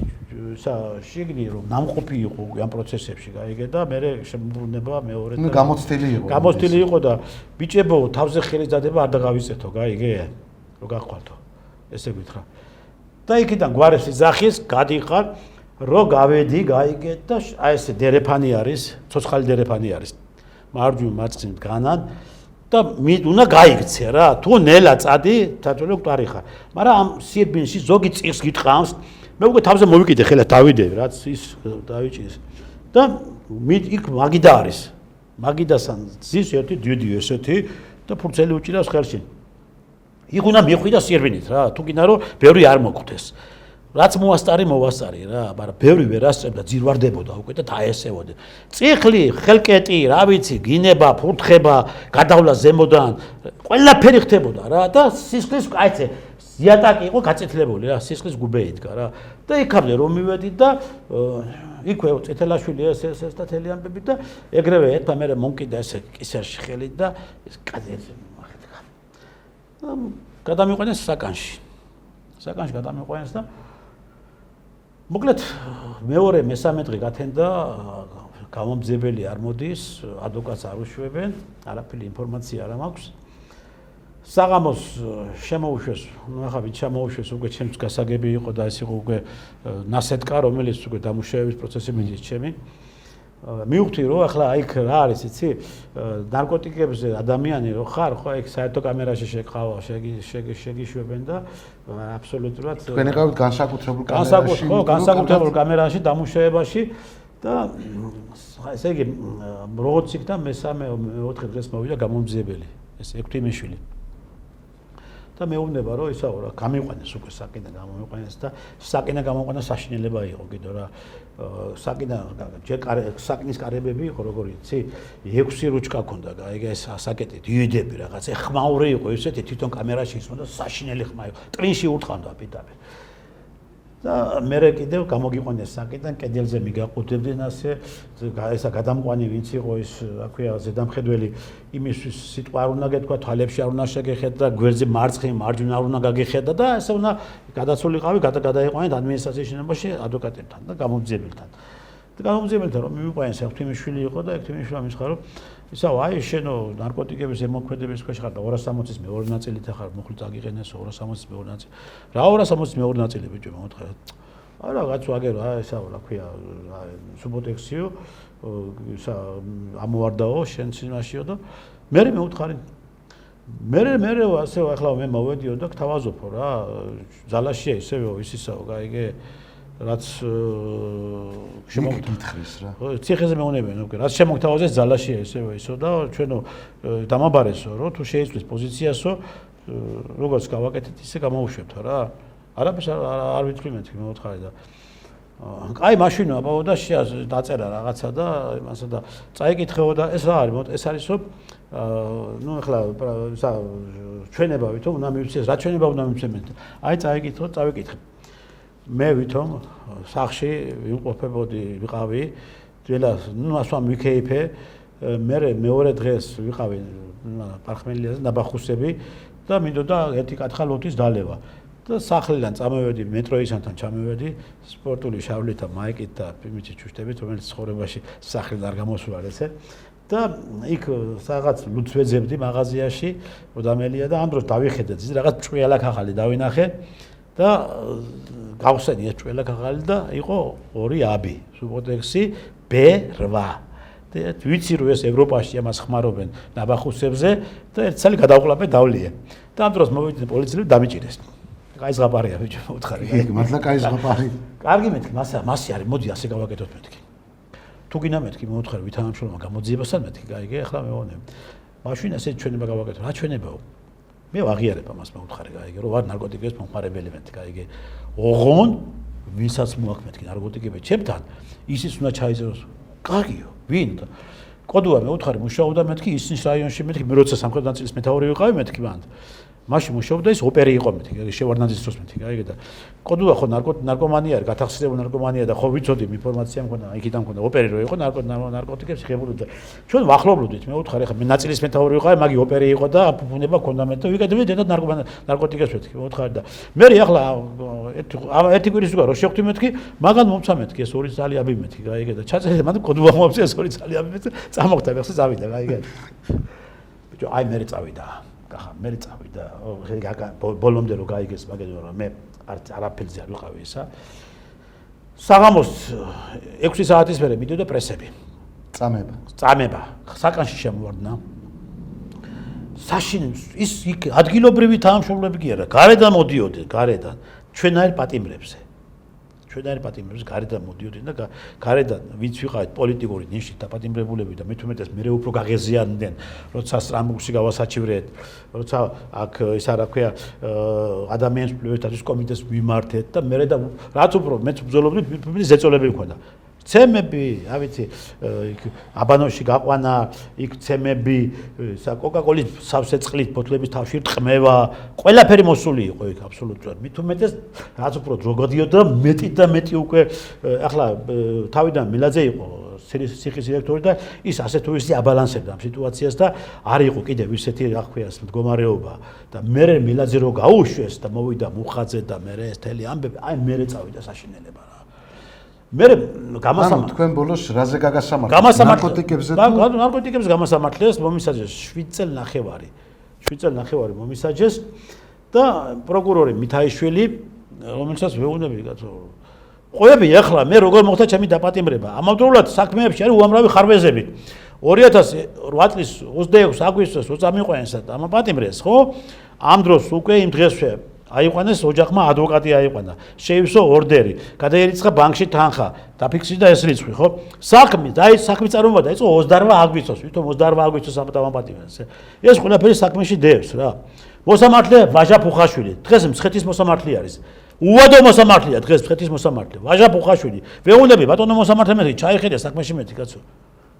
შიგნი რომ ნამყოფი იყო ამ პროცესებში გაიგე და მე შემოbrunდება მეორე და გამოცდილი იყო და ბიჭებო თავზე ხელისდადება არ დაგავიწეთო გაიგე რო გახვალთო ესე გითხრა და იქიდან გვარებს იძახის გადიყარ რო გავედი გაიგე და აი ესე დერეფანი არის ცოცხალი დერეფანი არის მარჯვნივ მარცხნივ განან და უნდა გაიქცე რა თუ ნელა წადი თათოლო კვარი ხარ მაგრამ ამ სირბინში ზოგი წიგს გიტყავს მე უკვე თავზე მოვიკიდე ხელა დავიდები რაც ის დავიჭირეს და იქ მაგიდა არის მაგიდასან ზის ერთი დიოდი ესეთი და ფურცელი უჭირავს ხელში იქ უნდა მიხვიდა სირბინით რა თუ გინდა რომ ბევრი არ მოგხვდეს რაც მოასტარი რა მაგრამ ბევრი ვერ ასწევდა ძირვარდებოდა უკვე და დაესევოდა წიხლი ხელკეტი რა ვიცი გინება ფურთხება გადავლა ზემოდან ყველაფერი ხდებოდა რა და სისხლის კაიცე ზიატაკი იყო გაწითლებული რა სისხლის გუბე იდგა რა და იქამდე რომ მივედი და იქვე წითელაშვილი ეს და თელი ამბები და ეგრევე ერთმა მე მომკიდა ესე კისერში ხელი და ეს კაზერზე მოახერხა გადამიყვანეს საკანში გადამიყვანეს და მოკლედ მეორე მესამე დღე გათენდა გამომძებელი არ მოდის ადვოკატს არ უშვებენ არაფერი ინფორმაცია არ მაქვს საღამოს შემოუშვეს ნუ ახლა ვით შემოუშვეს უკვე ჩემს გასაგები იყო და ეს იყო უკვე ნასეტკა რომელიც უკვე დამუშავების პროცესი მიდის ჩემი მივხვდი რომ ახლა იქ რა არის იცი ნარკოტიკებზე ადამიანი რო ხარ ხო იქ საერთო კამერაში შეგყავა შეგიშვებენ და აბსოლუტურად თქვენ ეკავით განსაკუთრებულ კამერაში დამუშავებაში და ესე იგი როგორც იქ და მესამე მეოთხე დღეს მოვიდა გამომძიებელი ეს ექვთიმიშვილი და მეუბნება რომ ისაო რა გამიყვანეს უკვე საკიდან გამომიყვანეს და საკიდან გამოყვანა საშინელება იყო კიდე რა საკიდან საკნის კარებები იყო როგორ იცი 6 რუჩკა ქონდა გაიგე ეს საკეტი დიუდები რაღაც ხმაური იყო ისეთი თვითონ კამერაში ისმოდა საშინელი ხმა იყო ტრინში ურტყანდა პიტაპი და მე კიდევ გამოგიყვანეს საკიდან კედელზე მიგაყუდებდნენ ასე ესა გადამყვანი ვინც იყო ის რა ქვია ზედამხედველი იმისთვის სიტყვა არ უნდა გეთქვა თვალებში არ უნდა შეგეხედა გვერდზე მარცხნივ მარჯვნივ არ უნდა გაგეხედა და ესე უნდა გადაცულიყავი გადაიყვანეთ ადმინისტრაციის შენობაში ადვოკატებთან და გამომძიებელთან და გამომძიებელთან რომ მივიყვანეს ექვთიმიშვილი იყო და ექვთიმიშვილი ამის ხარო ისაო აი შენო ნარკოტიკების ემოქმედების ქვეშ ხარ და 260-ის მეორე ნაწილით ახარ მოხლი წაგიყენეს 260-ის მეორე ნაწილი რა 260-ის მეორე ნაწილი ბიჭო მომთხარ არა რაღაც ვაგერო აი ესაო რა ქვია სუბოტექსიო ისა ამოვარდაო შენ წინაშიო და მე მეუთხარი მე ასე ახლა მე მოვედიო და გთავაზობო რა ზალაშია ისევეო ისისაო გაიგე რაც შემოგკითხრის რა ციხეზე მეუნებიან უკვე რაც შემოგთავაზეს ზალაშია ისევ ისო და ჩვენო დამაბარესო რომ თუ შეიცვლის პოზიციასო როგორც გავაკეთეთ ისე გამოვუშვებთ რა არაფერს არ ვიტყვი მეთქი მეუთხარი და აი მაშინო აბაო და დაწერა რაღაცა და იმასა და წაიკითხეო და ეს რა არის ეს არის რომ ნუ ახლა ჩვენება ვითომ უნდა მივცეს რა ჩვენება უნდა მივცემენ აი წაიკითხო წავიკითხე მე ვითომ სახში ვიმყოფებოდი ვიყავი ძველას ნუ ასვამ ვიქეიფე მე მეორე დღეს ვიყავი პარხმელიაზე ნაბახუსები და მინდოდა ერთი კათხა ლოთის დალევა და სახლიდან წამოვედი მეტროისანთან ჩამოვედი სპორტული შავლით და მაიკით და იმითი ჩუშტებით რომელიც ცხოვრებაში სახლიდან არ გამოსულა ესე და იქ რაღაც ლუც ვეძებდი მაღაზიაში ოდამელია და ამ დროს დავიხედე რაღაც ჭვიალა ქაღალი დავინახე და გავხსენი ეს ჭვიალა ქაღალი და იყო 2 აბი სუბოტექსი B8 და ვიცი რომ ეს ევროპაში ამას ხმარობენ ნაბახუსებზე და ერთ წელი გადავყლაპე დავლია და ამ დროს მოვიდნენ პოლიციელები დამიჭირეს კაი ზღაპარია ბიჭო, მოთხარი. კი, მართლა კაი ზღაპარი. კარგი მეთქი, მასე არის, მოდი ასე გავაკეთოთ მეთქი. თუ გინდა მეთქი, მოთხარი ვითანამშრომლობა გამოძიებასთან მეთქი, გაიგე, ახლა მეუბნები. მაშინ ასე ჩვენება გავაკეთო, რა ჩვენებაო? მე ვაღიარებ ამას მოთხარი, გაიგე, რომ ვარ ნარკოტიკების მომხმარებელი მეთქი, გაიგე. ოღონ ვისაც მოაქვს მეთქი ნარკოტიკები ჩემთან, ისიც უნდა ჩაიწეროს. კარგიო, ვინ? კოდუა მეუთხარი მუშაობდა მეთქი ისნის რაიონში მეთქი მე როცა სამხრეთ ნაწილის მეთაური ვიყავი მეთქი მაშინ მუშაობდა ის ოპერი იყო მეთქი შევარდნაძის დროს მეთქი გაიგე და კოდუა ხო ნარკომანია არის გათახსირებული ნარკომანია და ხო ვიცოდი ინფორმაცია მქონდა იქიდან მქონდა ოპერი რო იყო ნარკოტიკებს იღებოდა და ჩვენ ვახლობლოდით მეუთხარი ხა მე ნაწილის მეთაური ვიყავი მაგი ოპერი იყო და აფუფუნება მქონდა მე და ვიკეთებდი დედად ნარკოტიკებს მეთქი მეუთხარი და მე ახლა ერთი კვირის უკან რო შევხვდი მეთქი მაგან მომცა მეთქი ეს ორი ძალი აბი მეთქი გაიგე და ჩაწერე მანდ კოდუა მომცა ეს ორი ძალი აბი მეთქი წამოხდა ახლა წავიდა გაიგე ბიჭო აი მე წავიდა მე წავიდა ბოლომდე რო გაიგეს მაგაზე რომ მე არაფერზე არ ვიყავი ისა საღამოს 6 საათის მერე მიდოდა პრესები წამება საკანში შემოვარდნა საშინ ის იქ ადგილობრივი თანამშრომლები კი არა გარედან მოდიოდნენ გარედან ჩვენაერ პატიმრებზე გარედან მოდიოდნენ და გარედან ვინც ვიყავით პოლიტიკური ნიშნით დაპატიმრებულები და მithumetes მე უფრო გაღეზიანდნენ როცა სტრამბურგში გავასაჩივრეთ როცა აქ ის არა ქვია ადამიანის პლუეტარის კომიტეს ვიმართეთ და მე და რაც უფრო მეც ბრძოლობდი ზეწოლები მქონდა ცემები, რა ვიცი, აბანოში გაყვანა, იქ ცემები, კოკაკოლის სავსე წყლით ბოთლების თავში რტყმევა, ყველაფერი მოსული იყო იქ აბსოლუტურად. მithumetes რაც უფრო დრო გადიოდა, მეტი და მეტი უკვე ახლა თავიდან მილაძე იყო სიხის დირექტორი და ის ასე თუ ისე აბალანსებდა ამ სიტუაციას და არ იყო კიდევ ისეთი რა ქვია მდგომარეობა და მე მილაძე რო გაუშვეს და მოვიდა მუხაძე და მე ეს თელი ამბები, აი მე წავიდა საშინელება რა. მე გამასამართლე თქვენ ბოლოს რაზე გაგასამართლეს ნარკოტიკებზე ნარკოტიკებზე გამასამართლეს მომისაჯეს 7 წელი მომისაჯეს და პროკურორი მითაიშვილი რომელსაც ვეუბნები კაცო ყვები ახლა მე როგორ მოხდა ჩემი დაპატიმრება ამავდროულად საქმეებში არის უამრავი ხარვეზები 2008 წლის 26 აგვისტოს უწამიყვანეს და ამაპატიმრეს ხო ამ დროს უკვე იმ დღესვე აიყვანეს ოჯახმა ადვოკატი აიყვანა შეივსო ორდერი გადაერიცხა ბანკში თანხა დაფიქსირდა ეს რიცხვი ხო საქმე წარმოება დაიწყო 28 აგვისტოს ვითომ 28 აგვისტოს ამაპატიმრეს ეს ყველაფერი საქმეში დევს რა მოსამართლე ვაჟა ფუხაშვილი დღეს მცხეთის მოსამართლე არის უადო მოსამართლეა დღეს მცხეთის მოსამართლე ვაჟა ფუხაშვილი ვეუბნები ბატონო მოსამართლე მე ჩაიხედე საქმეში მეტი კაცო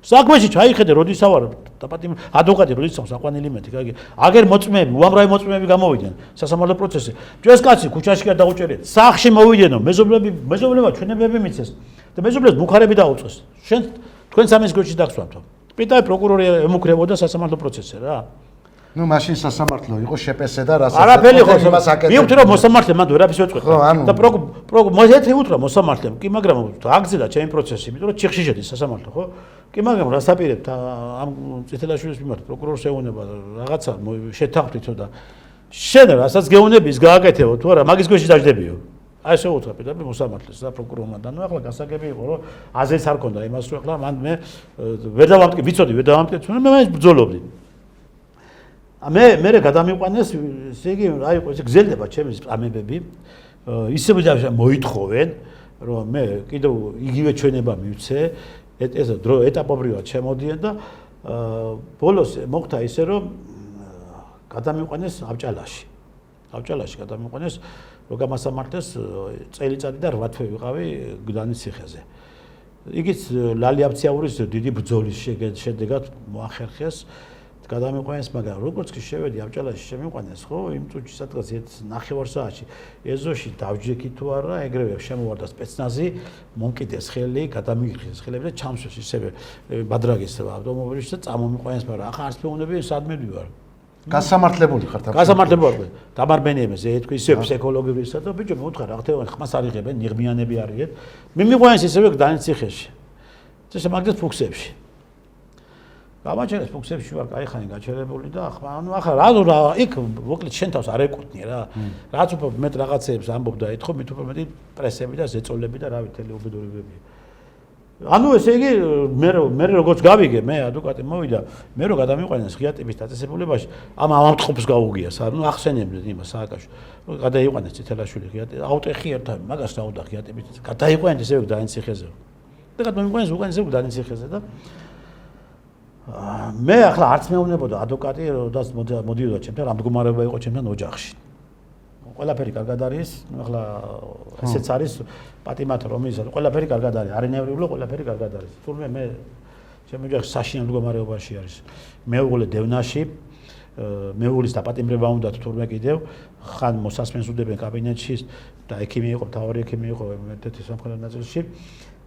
საქმეში ჩაიხედე როდის ავარ დაპატიმრე ადვოკატი როდის საყვანილი მეტი გაიგე აგერ მოწმეები უამრავი მოწმეები გამოვიდნენ სასამართლო პროცესში ჩვენს კაცი ქუჩაში კი დაუჭერეთ სახში მოვიდენო მეზობლებმა ჩვენებები მიცეს და მეზობლებს ბუქარები დაუწყეს შენ თქვენ სამის გოჩი დაგსვამთო პიტაი პროკურორი ემუქრებოდა სასამართლო პროცესზე რა ნუ მაშინ სასამართლო იყო შეპესე და რასაც არაფერი ხო მივხვდი რომ მოსამართლე მანდ ვერაფერს ვეწყვეტ და პროკურორი მოეთე მოსამართლემ კი მაგრამ აგზელა ჩემი პროცესი იმიტომ რომ ჩიხში შედის სასამართლო ხო კი მაგრამ რას აპირებთ ამ წითელაშვილის მიმართ პროკურორს ეუბნება რაღაცა შეთანხმდითო და შენ რასაც გეუბნები ის გააკეთებო თუ არა მაგის გვერდში დაждდებიო აი ესე უთხრა პირდაპირ მოსამართლეს და პროკურორმა და ნუ ახლა გასაგები იყო რომ აზრიც არ ქონდა იმას რომ ახლა მან მე ვერ დავამტკიცე ვიცოდი ვერ დავამტკიცე მე მაინც ბრძოლობდი მე გადამიყვანეს ესე იგი რა იყო ესე გზელდება ჩემი წამებები ისე მოითხოვენ რომ მე კიდევ იგივე ჩვენება მივცე ეს დრო ეტაპობრივად შემოდიან და ბოლოს მოხდა ისე რომ გადამიყვანეს ავჭალაში გადამიყვანეს რომ გამასამართლეს წელიწადი და 8 თვე ვიყავი გდანის ციხეზე იგიც ლალიაფციაურის დიდი ბრძოლის შედეგად მოახერხეს გადამიყვანეს მაგრამ როგორც კი შევედი ავჭალაში შემიყვანეს ხო იმ წუთში სადღაც 9 საათში ეზოში დავჯექი თუ არა ეგრევე შემოვარდა სპეცნაზი მომკიდეს ხელი გადამიგიხეს ხელები და ჩამსვეს ისევე ბადრაგის ავტომობილში და წამომიყვანეს მაგრამ ახლა არც მეუბნები სადმე ვარ გასამართლებული ხართ გასამართლებული დამარბენიებაზე ეთქვი ისე ფსიქოლოგიურისა და ბიჭო მე უთხრა რა ხდება ხმას არიღებენ ნიღბიანები არიან მე მიყვანეს ისევე გდანის ციხეში ეს მაგდეთ ფუქსებში გამაჩერეს ფუქსებში ვარ кайხანი გაჩერებული და ახლა რა იქ მოკლედ შენ თავს არ ეკუთვნი რა რაც უფრო მეტ რაღაცეებს ამბობდა ეთქო მით უფრო მეტი პრესები და ზეწოლები და რა ვიცი უბედურებები ანუ ესე იგი მე როგორც გავიგე, მე ადვოკატი მოვიდა, მე რო გადამიყვანეს ღია ტიპის დაწესებულებაში, ამტყობს გაუგიას, ანუ ახსენებდნენ იმას სააკაშვილს. გადაიყვანეს წითელაშვილი ღია ტიპის, აუტეხი ერთად მაგას დაუდა ღია ტიპის. გადაიყვანეს ისევ დანიციხეზე. და გადამიყვანეს უკან ისევ დანიციხეზე და მე ახლა არც მეუბნებოდა ადვოკატი, როდესაც მოდიოდა ჩემთან, რა მდგომარეობა იყო ჩემთან ოჯახში. ყველაფერი კარგად არის, ახლა ესეც არის პატიმათ რომ ის ყველაფერი კარგად არის, არინევრიულო ყველაფერი კარგად არის. თურმე მე ჩემი ოჯახი საშინელ მდგომარეობაში არის. მეუღლე დევნაში, მეუღლის დაპატიმრება უნდა თურმე კიდევ, ხან მოსასმენს უდებენ კაბინეტში და ექიმი იყო, მთავარი ექიმი იყო ერთ-ერთი სამხედრო ნაწილში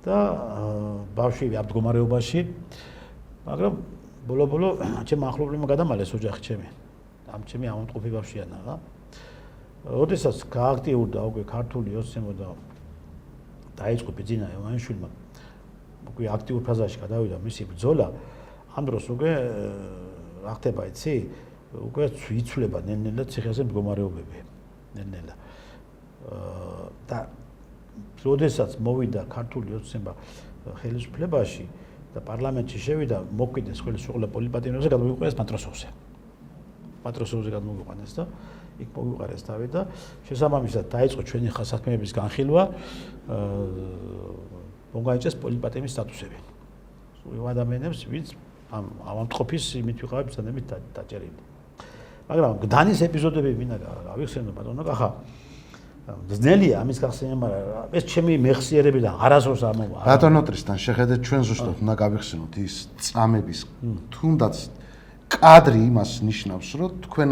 და ბავშვი ამ მდგომარეობაში, მაგრამ ბოლო-ბოლო ჩემ ახლობლებმა გადამალეს ოჯახი ჩემი. ამ ჩემი ამოტყუპი ბავშვიანა რა. როდესაც გააქტიურდა უკვე ქართული ოცნება და დაიწყო ბიძინა ივანიშვილმა უკვე აქტიურ ფაზაში გადავიდა მისი ბრძოლა, ამ დროს უკვე რა ხდება იცი? უკვე იცვლება ნელ-ნელა ციხეზე მდგომარეობები. ნელ-ნელა. და როდესაც მოვიდა ქართული ოცნება ხელისუფლებაში და პარლამენტში შევიდა, მოკვდეს ხელისუფლება პოლიტპატიმრებზე, გადმოიყვანეს მატროსოვზე. მატროსოვზე გადმოიყვანეს და იქ მოვიყარეს თავი და შესაბამისად დაიწყო ჩვენი ხასათმეების განხილვა, მოგაიწეს პოლიტპატიმრის სტატუსები. სულ ადამიანებს, ვინც ამტყופის იმით ვიყავით ბრძანებით დაჭერილი. მაგრამ გდანის ეპიზოდები მინდა გავიხსენო ბატონო კახა. ძნელია ამის გახსენება, ეს ჩემი მეხსიერებიდან არასდროს არ მოვა. ბატონო ტრისთან შეხედეთ ჩვენ ზუსტად უნდა გავიხსენოთ ის წამების თუნდაც კადრი იმას ნიშნავს, რომ თქვენ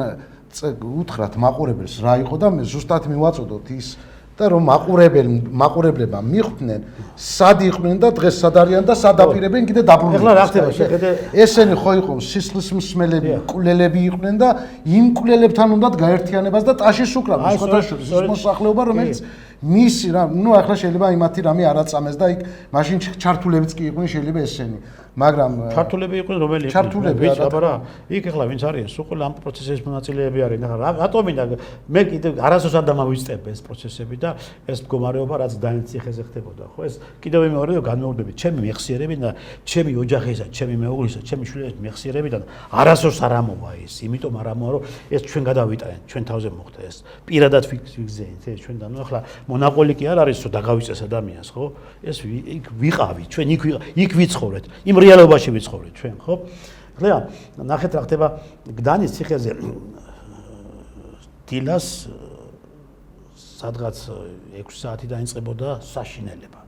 უთხრათ მაყურებელს რა იყო და მე ზუსტად მივაწოდოთ ის და რომ მაყურებლებმა მიხვდნენ სად იყვნენ და დღეს სად არიან და სად აპირებენ კიდე დაბრუნებას. ეხლა რა ხდება შეხედე ესენი ხო იყო სისხლის მსმელები, კვლელები იყვნენ და იმ კვლელებთან უნდათ გაერთიანებას და ტაშის უკრავენ შეხოთაშვილის ის მოსახლეობა რომელიც მისი რა ნუ ახლა შეიძლება იმათი რამე არ აწამეს და იქ მაშინ ჩართულებიც კი იყვნენ შეიძლება ესენი მაგრამ ჩართულები იყვნენ რომელი ჩართულები აბარა იქ ახლა ვინც არის სულ ამ პროცესის მონაწილეები არიან ახლა რატომინდა მე კიდე არასდროს არ დამავიწყებ ეს პროცესები და ეს მდგომარეობა რაც დანიციხეზე ხდებოდა ხო ეს კიდევ მეორე განმეორდებით ჩემი მეხსიერებიდან ჩემი ოჯახისა ჩემი მეუღლისა ჩემი შვილების მეხსიერებიდან არასდროს არ ამოვა ეს იმიტომ არ ამოვა რომ ეს ჩვენ გადავიტანეთ ჩვენ თავზე მოხდა ეს პირადად ფიქსზეით ეს ჩვენ და ნუ ახლა მონაყოლი კი არ არის რომ დაგავიწეს ადამიანს ხო ეს იქ ვიყავით ჩვენ იქ ვიცხოვრეთ იმ რეალობაში ვიცხოვრეთ ჩვენ ხო ახლა ნახეთ რა ხდება გდანის ციხეზე დილას სადღაც 6 საათი დაიწყებოდა საშინელება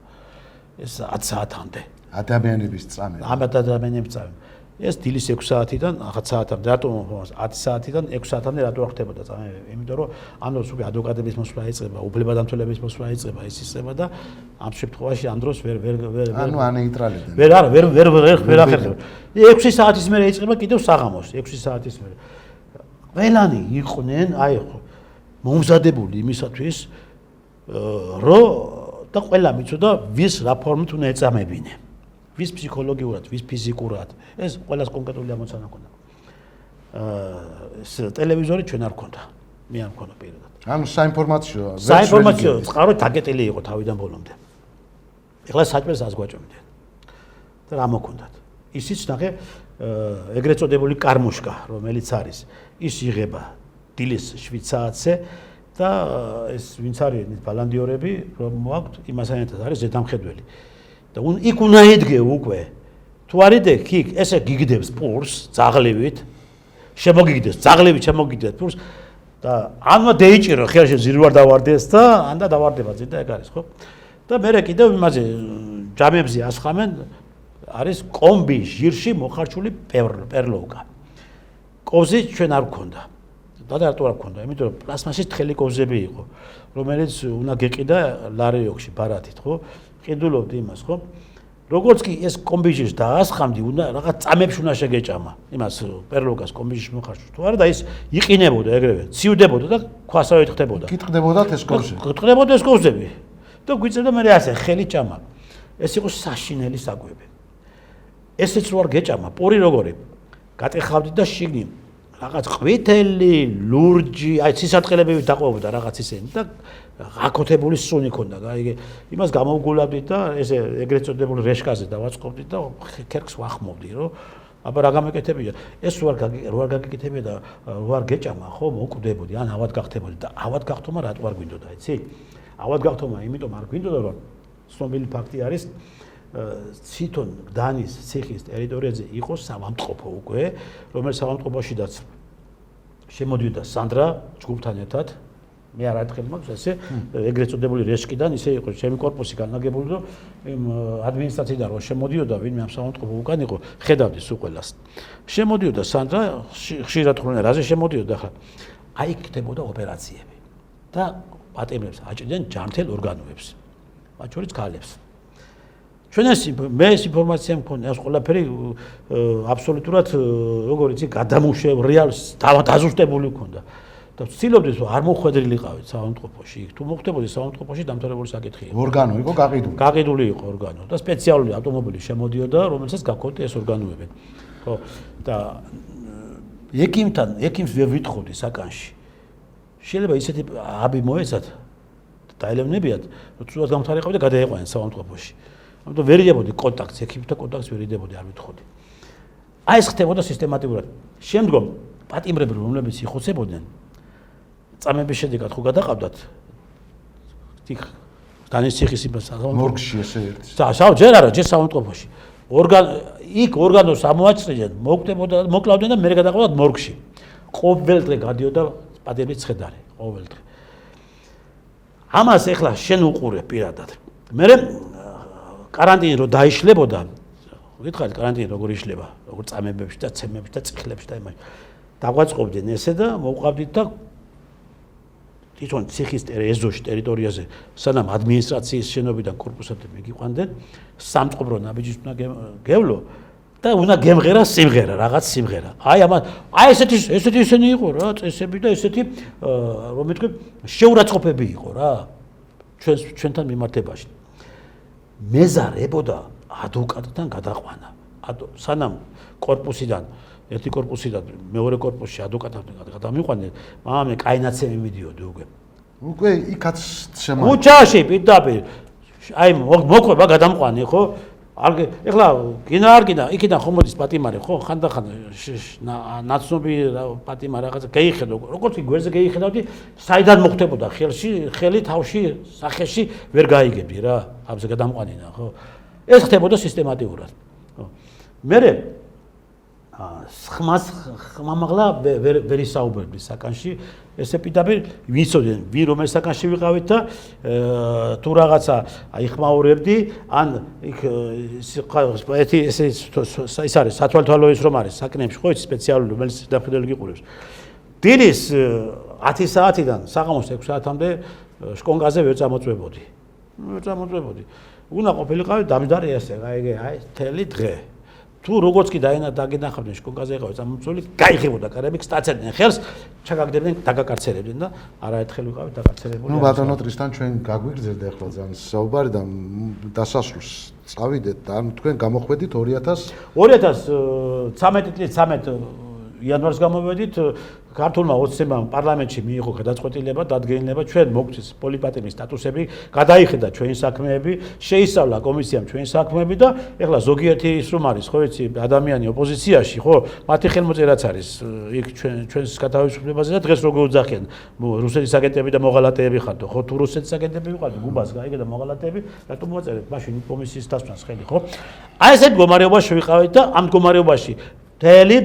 ეს 10 საათამდე ადამიანების წამება ადამიანების წამება ეს დილის 6 საათიდან 9 საათამდე რატომ 10 საათიდან 6 საათამდე რატო ხდებოდა წამება იმიტომ რომ ამ დროს უკვე ადვოკატების მოსვლა იწყება უფლებადამცველების მოსვლა იწყება ის ისება და ამ შემთხვევაში ამ დროს ვერ ანუ ანეიტრალიდნენ ვერ ახერხებდა 6 საათის მერე იწყება კიდევ საღამოს 6 საათის მერე ყველანი იყვნენ აი მომზადებული იმისათვის რომ და ყველა მიცოდა ვის რა ფორმით უნდა ეწამებინე ვის ფსიქოლოგიურად, ვის ფიზიკურად, ეს ყველას კონკრეტული ამოცანა ჰქონდა. ეს ტელევიზორი ჩვენ არ ჰქონდა. მე არ მქონდა პირადად. ანუ საინფორმაციო წყარო დაკეტილი იყო თავიდან ბოლომდე. ეხლა საჭმელს ასგვაჭმდნენ. და რა მოქონდათ? ისიც ნახე ეგრეთ წოდებული კარმუშკა, რომელიც არის, ის იღება დილის 7 საათზე და ეს ვინც არიან ბალანდიორები, რომ მოაქვთ, იმასთან არის ზედამხედველი. და იქ უნდა იდგე უკვე თუ არ იდგ იქ ესე გიგდებს პურს ძაღლივით შემოგიგდეს ძაღლივით შემოგიგდეს პურს და ანმა დაიჭირო ხელში ზირვარ დავარდეს და ანდა დავარდება ძი და ეგ არის ხო და მე კიდევ იმაზე ჯამებზე ასხამენ არის კომბი ჟირში მოხარჩული პერლოვკა კოვზი ჩვენ არ გქონდა და რატო არ გქონდა იმიტომ რომ პლასმასის თხელი კოვზები იყო რომელიც უნდა გეყიდა ლარეიოქში ბარათით ხო ყიდულობდი იმას ხო როგორც კი ეს კომბიჟის დაასხამდი უნდა რაღაც წამებში უნდა შეგეჭამა იმას პერლოკას კომბიჟის მოხარშვა თუ არა და ის იყინებოდა ეგრევე ცივდებოდა და ქვასავით ხდებოდა კიტყდებოდათ ეს კოვზები კიტყდებოდა ეს კოვზები და გვიწევდა მე ასე ხელი ჭამა ეს იყო საშინელი საკვები ესეც რო არ გეჭამა პური როგორი გატეხავდი და შიგნი რაღაც ყვითელი, ლურჯი, აი ცისარტყელებივით დაყვებოდა რაღაც ისენი და აკოთებული სუნი ქონდა. აი იმას გამოვგულავდით და ესე ეგრეთ წოდებული რეშკაზე დავაწყობდით და ქერქს ვახმოვდი, რომ აბა რა გამეკეთებია. ეს რო არ გაგეკეთებია და რო არ გეჭამა, ხო, მოკვდებოდი, ან ავად გახდებოდი და ავად გახთომა რატო არ გვინდოდა, იცი? ავად გახთომა იმიტომ არ გვინდოდა, რომ ცნობილი ფაქტი არის ცითონ გდანის ციხის ტერიტორიაზე იყო სამამტყოფო უკვე, რომელიც სამამტყოფოშიდაც შემოდიოდა სანდრა ჯგუფთან ერთად. მე არაერთხელ მაქვს ესე ეგრეთ წოდებული რეშკიდან ისე იყო ჩემი корпуსი განლაგებული რომ იმ ადმინისტრაციიდან რო შემოდიოდა ვინმე ამ სამამტყოფო უკან იყო ხედავდი სულ ყველას შემოდიოდა სანდრა ხშირად ხოლმე რაზე შემოდიოდა ხა აი იქნებოდა ოპერაციები და პატიმრებს აჭრდნენ ჯანმრთელ ორგანოებს მათ შორის ქალებს ჩვენ მე ეს ინფორმაცია მქონდა ეს ყველაფერი აბსოლუტურად როგორ იცი გადამუშავ რეალს დაზუსტებული მქონდა და ვცდილობდით რომ არ მოხვედრილიყავით სამამტყოფოში. თუ მოხვდებოდი სამამტყოფოში დამთავრებული საკითხი იყო. ორგანო იყო გაყიდული. გაყიდული იყო ორგანო და სპეციალური ავტომობილი შემოდიოდა, რომელსაც გაქონდა ეს ორგანოები. ხო და ექიმს ვეთხოვდი საკანში. შეიძლება ისეთი აბი მოეცათ დაელევნებიათ, რომ ცუდად გამთარიყავი და გადაეყვანენ სამამტყოფოში. ამიტომ ვერ იდებოდი კონტაქტს, ექიმთან კონტაქტს ვერ იდებოდი, არ ვეთხოვდი. აი ეს ხდებოდა სისტემატურად. შემდგომ პატიმრები რომლებიც იხოცებოდნენ წამების შედეგად ხო გადაყავდათ იქ დანის ციხის მორგში ესე ერთი. ჯერ არა, ჯერ სამამტყოფოში. იქ ორგანოს ამოაჭრიდნენ, მოკლავდნენ და მე გადაყავდათ მორგში. ყოველ დღე გადიოდა პატიმრის ცხედარი, ყოველ დღე. ამას ეხლა შენ უყურე პირადად. მე კარანტინი რო დაიშლებოდა, გითხარით კარანტინი როგორ იშლება, როგორ წამებებში და ცემებში და წიხლებში და იმაში. დაგვაწყობდნენ ესე და მოვყავდით და თვითონ ციხის ეზოში ტერიტორიაზე სანამ ადმინისტრაციის შენობიდან корпуსამდე მიგიყვანდნენ სამწყობრო ნაბიჯის უნდა გევლო და უნდა გემღერა სიმღერა რაღაც სიმღერა აი ესეთი ისენი იყო რა წესები და ესეთი რომ მეთქვი შეურაცხყოფები იყო რა ჩვენთან მიმართებაში მეზარებოდა ადვოკატთან გადაყვანა სანამ корпуსიდან ერთი корпуსიდან მეორე корпуსში ადვოკატთან გადამიყვანენ, მაგრამ მე კაინაცემი მიდიოდი უკვე. უკვე იქაც შემო. უჩაში პირდაპირ. აი მოყვება გადამყვანი ხო? ეხლა გინა არ გინა, იქიდან ხომ მოდის პატიმარი ხო? ხანდახან ნაცნობი პატიმარი რაღაცა გაიხედო. როგორც კი გვერდზე გაიხედავდი, საიდან მოხდებოდა ხელი თავში, სახეში ვერ გაიგებდი რა. ამზე გადამყვანინა ხო? ეს ხდებოდა სისტემატიურად. ხო. მე ხმამაღლა ვერ ისაუბრებდი საკანში ესე პირდაპირ ვიცოდნენ ვინ რომელ საკანში ვიყავით და თუ რაღაცა იხმაურებდი ან იქ ეს არის სათვალთვალო ის რომ არის საკნებში ხო იცი სპეციალური რომელიც დამხედრელი გიყურებს დილის 10 საათიდან საღამოს 6 საათამდე შკონკაზე ვერ წამოწვებოდი უნდა ყოფილიყავი დამჯდარი ესე აი თელი დღე თუ როგორც კი დაგინახავდნენ შკონკაზე იყავი წამოწვეული, გაიღებოდა კარები, სტაცერდნენ ხელს, ჩაგაგდებდნენ, დაგაკარცერებდნენ და არაერთხელ ვიყავით დაკარცერებული. ნუ ბატონო ტრისთან ჩვენ გაგვიგრძელდა ახლა ძალიან საუბარი და დასასრულს წავიდეთ და თქვენ გამოხვედით 2013 წლის 13 იანვარს გამოვედით ქართულმა ოცნებამ პარლამენტში მიიღო გადაწყვეტილება, დადგენილება ჩვენ მოგწეს პოლიპატიმრის სტატუსები, გადაიხედა ჩვენი საქმეები, შეისწავლა კომისიამ ჩვენი საქმეები და ეხლა ზოგიერთი ის რომ არის, ხო ვიცი, ადამიანი ოპოზიციაში, ხო, მათი ხელმოწერაც არის იქ ჩვენს გათავისუფლებაზე და დღეს როგორ უძახიან რუსეთის აგენტები და მოღალატეები ხართ, ხო, თუ რუსეთის აგენტები ვიყავთ, გუბას გაიგე და მოღალატეები, რატომ მოაწერეთ მაშინ კომისიის დასვენას ხელი, ხო? აი ესეთ მდგომარეობაში ვიყავით და ამ მდგომარეობაში მთელი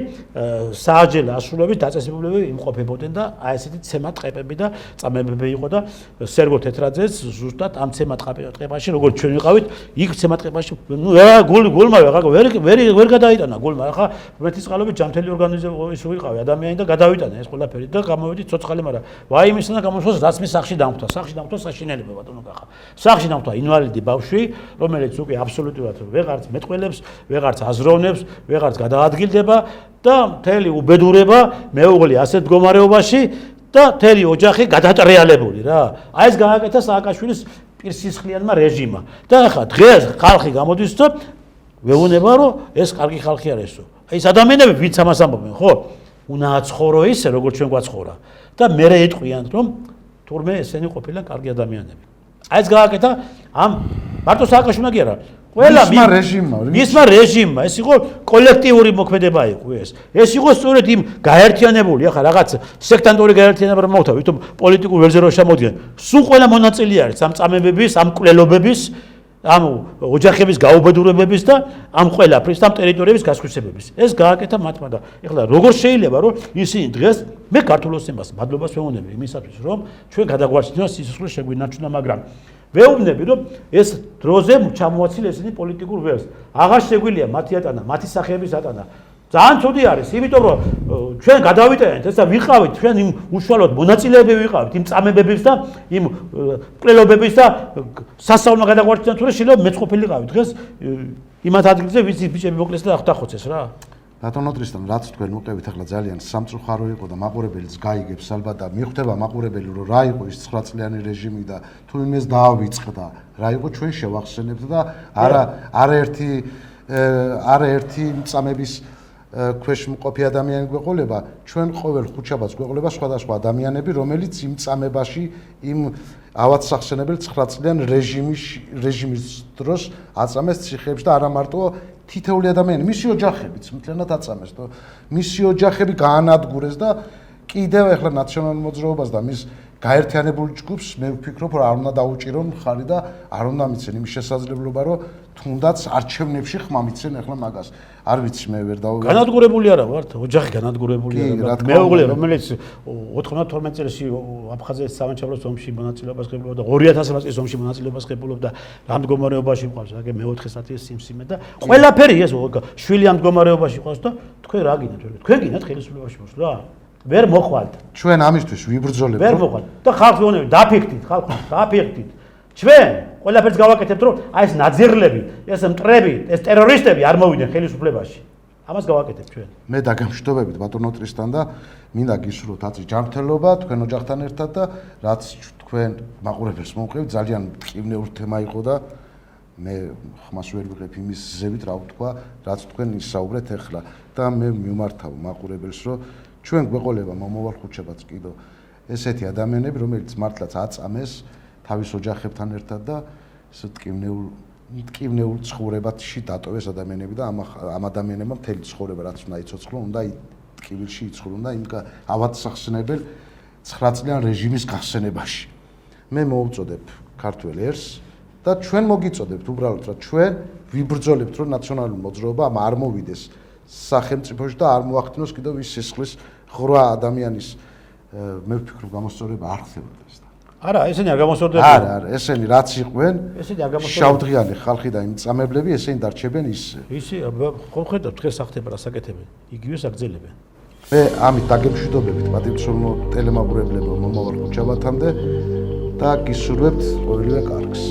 სააჯელა ასრულებით დაწესებულებები იმყოფებოდნენ და აი ესეთი ცემატ ყეპები და წამებები იყო და სერგო თეთრაძეც ზუსტად ამ ცემატ ყეპაში როგორც ჩვენ ვიყავით იქ ცემატ ყეპაში ნუ გულმა ვერ გადაიტანა გულმა ახლა მეტისყალობით ჯანმრთელი ორგანიზმი ის ვიყავი ადამიანი და გადავიტანა ეს ყველაფერი და გამოვედი ცოცხალი მაგრამ ვაიმისნა გამოშვას რაც მე სახში დამხვდა საშინელება ბატონო კახა სახში დამხვდა ინვალიდი ბავშვი რომელიც უკვე აბსოლუტურად ვეღარც მეტყველებს ვეღარც აზროვნებს ვეღარც გადაადგილდება და მთელი უბედურება მეუღლე ასეთ მდგომარეობაში და მთელი ოჯახი გადატრიალებული რა. აი ეს გააკეთა სააკაშვილის პირსისხლიანმა რეჟიმმა. და ახლა დღეს ხალხი გამოდის და ვეუბნება რომ ეს კარგი ხალხი არისო. აი ეს ადამიანები ვინც ამას ამბობენ, ხო? უნდა აცხოვრო ისე, როგორც ჩვენ გვაცხოვრა. და მე ეტყვიან, რომ თურმე ესენი ყოფილან კარგი ადამიანები. აი ეს გააკეთა ამ მარტო სააკაშვილმა კი არა. ყველა მისმა რეჟიმმა ეს იყო კოლექტიური მოქმედება იყო ეს. ეს იყო სწორედ იმ გაერთიანებული, ახლა რაღაც სექტანტური გაერთიანება რომ მოხდა, ვითომ პოლიტიკურ ველზე რო შემოდიან. სულ ყველა მონაწილე არის ამ წამებების, ამ კვლელობების, ამ ოჯახების გაუბედურებების და ამ ყველაფრის, ამ ტერიტორიების გასხვისებების. ეს გააკეთა მათმა და ეხლა როგორ შეიძლება რომ ისინი დღეს მე ქართულ ოცნებას მადლობას ვეუბნები იმისათვის რომ ჩვენ გადაგვარჩინოთ სიცოცხლე შეგვინარჩუნა, მაგრამ ვეუბნები რომ ეს დროზე ჩამოაცილე ესენი პოლიტიკურ ველს. აღარ შეგვიძლია მათი ატანა, მათი სახეების ატანა. ძალიან ცუდი არის, იმიტომ რომ ჩვენ გადავიტანეთ ესა ვიყავით, ჩვენ იმ უშუალოდ მონაწილეები ვიყავით იმ წამებების და იმ კვლელობების და სასწავლო გადაგვარჩინოთ, თუ შეიძლება მეც ყოფილიყავით დღეს იმათ ადგილზე, ვინც ბიჭები მოკლეს და ახთახოცეს რა. ბატონო ტრისტან, რაც თქვენ მოყევით ახლა ძალიან სამწუხარო იყო და მაყურებელიც გაიგებს ალბათ და მიხვდება მაყურებელი რომ რა იყო ის 9 წლიანი რეჟიმი და თუ იმეს დაავიწყდა, რა იყო ჩვენ შევახსენებთ და არაერთი წამების ქვეშ მყოფი ადამიანი გვეყოლება, ჩვენ ყოველ ხუთშაბათს გვეყოლება სხვადასხვა ადამიანები, რომელიც იმ წამებაში იმ ავადსახსენებელ 9 წლიან რეჟიმის დროს აწამეს ციხეებში და არა მარტო თითეული ადამიანი, მისი ოჯახებიც მთლიანად აწამეს, მისი ოჯახები გაანადგურეს და კიდევ ახლა ნაციონალურ მოძრაობას და მის გაერთიანებულ ჯგუფს მე ვფიქრობ, რომ არ უნდა დაუჭირონ მხარი და არ უნდა მიცენ იმის შესაძლებლობა, რომ თუნდაც არჩევნებში ხმა მიცენ ახლა მაგას. არ ვიცი მე ვერ დავუვიწყო. განადგურებული არა ვართ, ოჯახი განადგურებული არა. მეუღლე, რომელიც 92 წელს აფხაზეთის სამაჩაბლოს ომში მონაწილეობას ღებულობდა, 2000 წლის ომში მონაწილეობას ღებულობდა, რა მდგომარეობაში მყავს, აგე მე-4 სათის სიმსიმე და ყველაფერი ეს შვილი ამ მდგომარეობაში ყავს და თქვენ რა გინდათ? თქვენ გინდათ ხელისუფლებაში მოსვლა? ვერ მოხვალთ. ჩვენ ამისთვის ვიბრძოლებთ. ვერ მოხვალთ. და ხალხს ვეუბნები, დაფიქრდით, ხალხო, დაფიქრდით. ჩვენ ყველაფერს გავაკეთებთ, რომ აი ეს ნაძირლები, ეს მტრები, ეს ტერორისტები არ მოვიდნენ ხელისუფლებაში. ამას გავაკეთებთ ჩვენ. მე დაგემშვიდობებით ბატონო ტრისტან და მინდა გისურვოთ აწი ჯანმრთელობა თქვენ ოჯახთან ერთად და რაც თქვენ მაყურებელს მომყევთ, ძალიან მტკივნეული თემა იყო და მე ხმას ვერ ვიღებ იმის ზევით, რა ვთქვა, რაც თქვენ ისაუბრეთ ახლა და მე მიმართავ მაყურებელს, რომ ჩვენ გვეყოლება მომავალ ხუთშაბათს კიდო ესეთი ადამიანები, რომელიც მართლაც აწამეს თავის ოჯახებთან ერთად და ეს მტკივნეულ ცხოვრებაში დატოვეს ადამიანები და ამ ადამიანებმა მთელი ცხოვრება რაც უნდა იცოცხლონ, უნდა ტკივილში იცხოვრონ და იმ ავადსახსენებელ 9 წლიან რეჟიმის გახსენებაში. მე მოვუწოდებ ქართველ ერს და ჩვენ მოგიწოდებთ უბრალოდ რა ჩვენ ვიბრძოლებთ რომ ნაციონალური მოძრაობა არ მოვიდეს სახელმწიფოში და არ მოახდინოს კიდევ ის სისხლის ხრვა ადამიანის მე ვფიქრობ გამოსწორება არ ხდებოდა ეს. არა, ესენი არ გამოსწორდება. არა, ესენი რაც იყვნენ, ესენი არ გამოსწორდება. შავდღიანი ხალხი და იმ წამებლები ესენი დარჩებენ ისე. ისი, ხო ხედავთ დღეს ახდება რა საკეთებენ. იგივეს აგძელებენ. მე ამით დაგემშვიდობებით პატივცემულო ტელემაყურებლებო მომავალ ხუთშაბათამდე და გისურვებთ ყოველივე კარგს.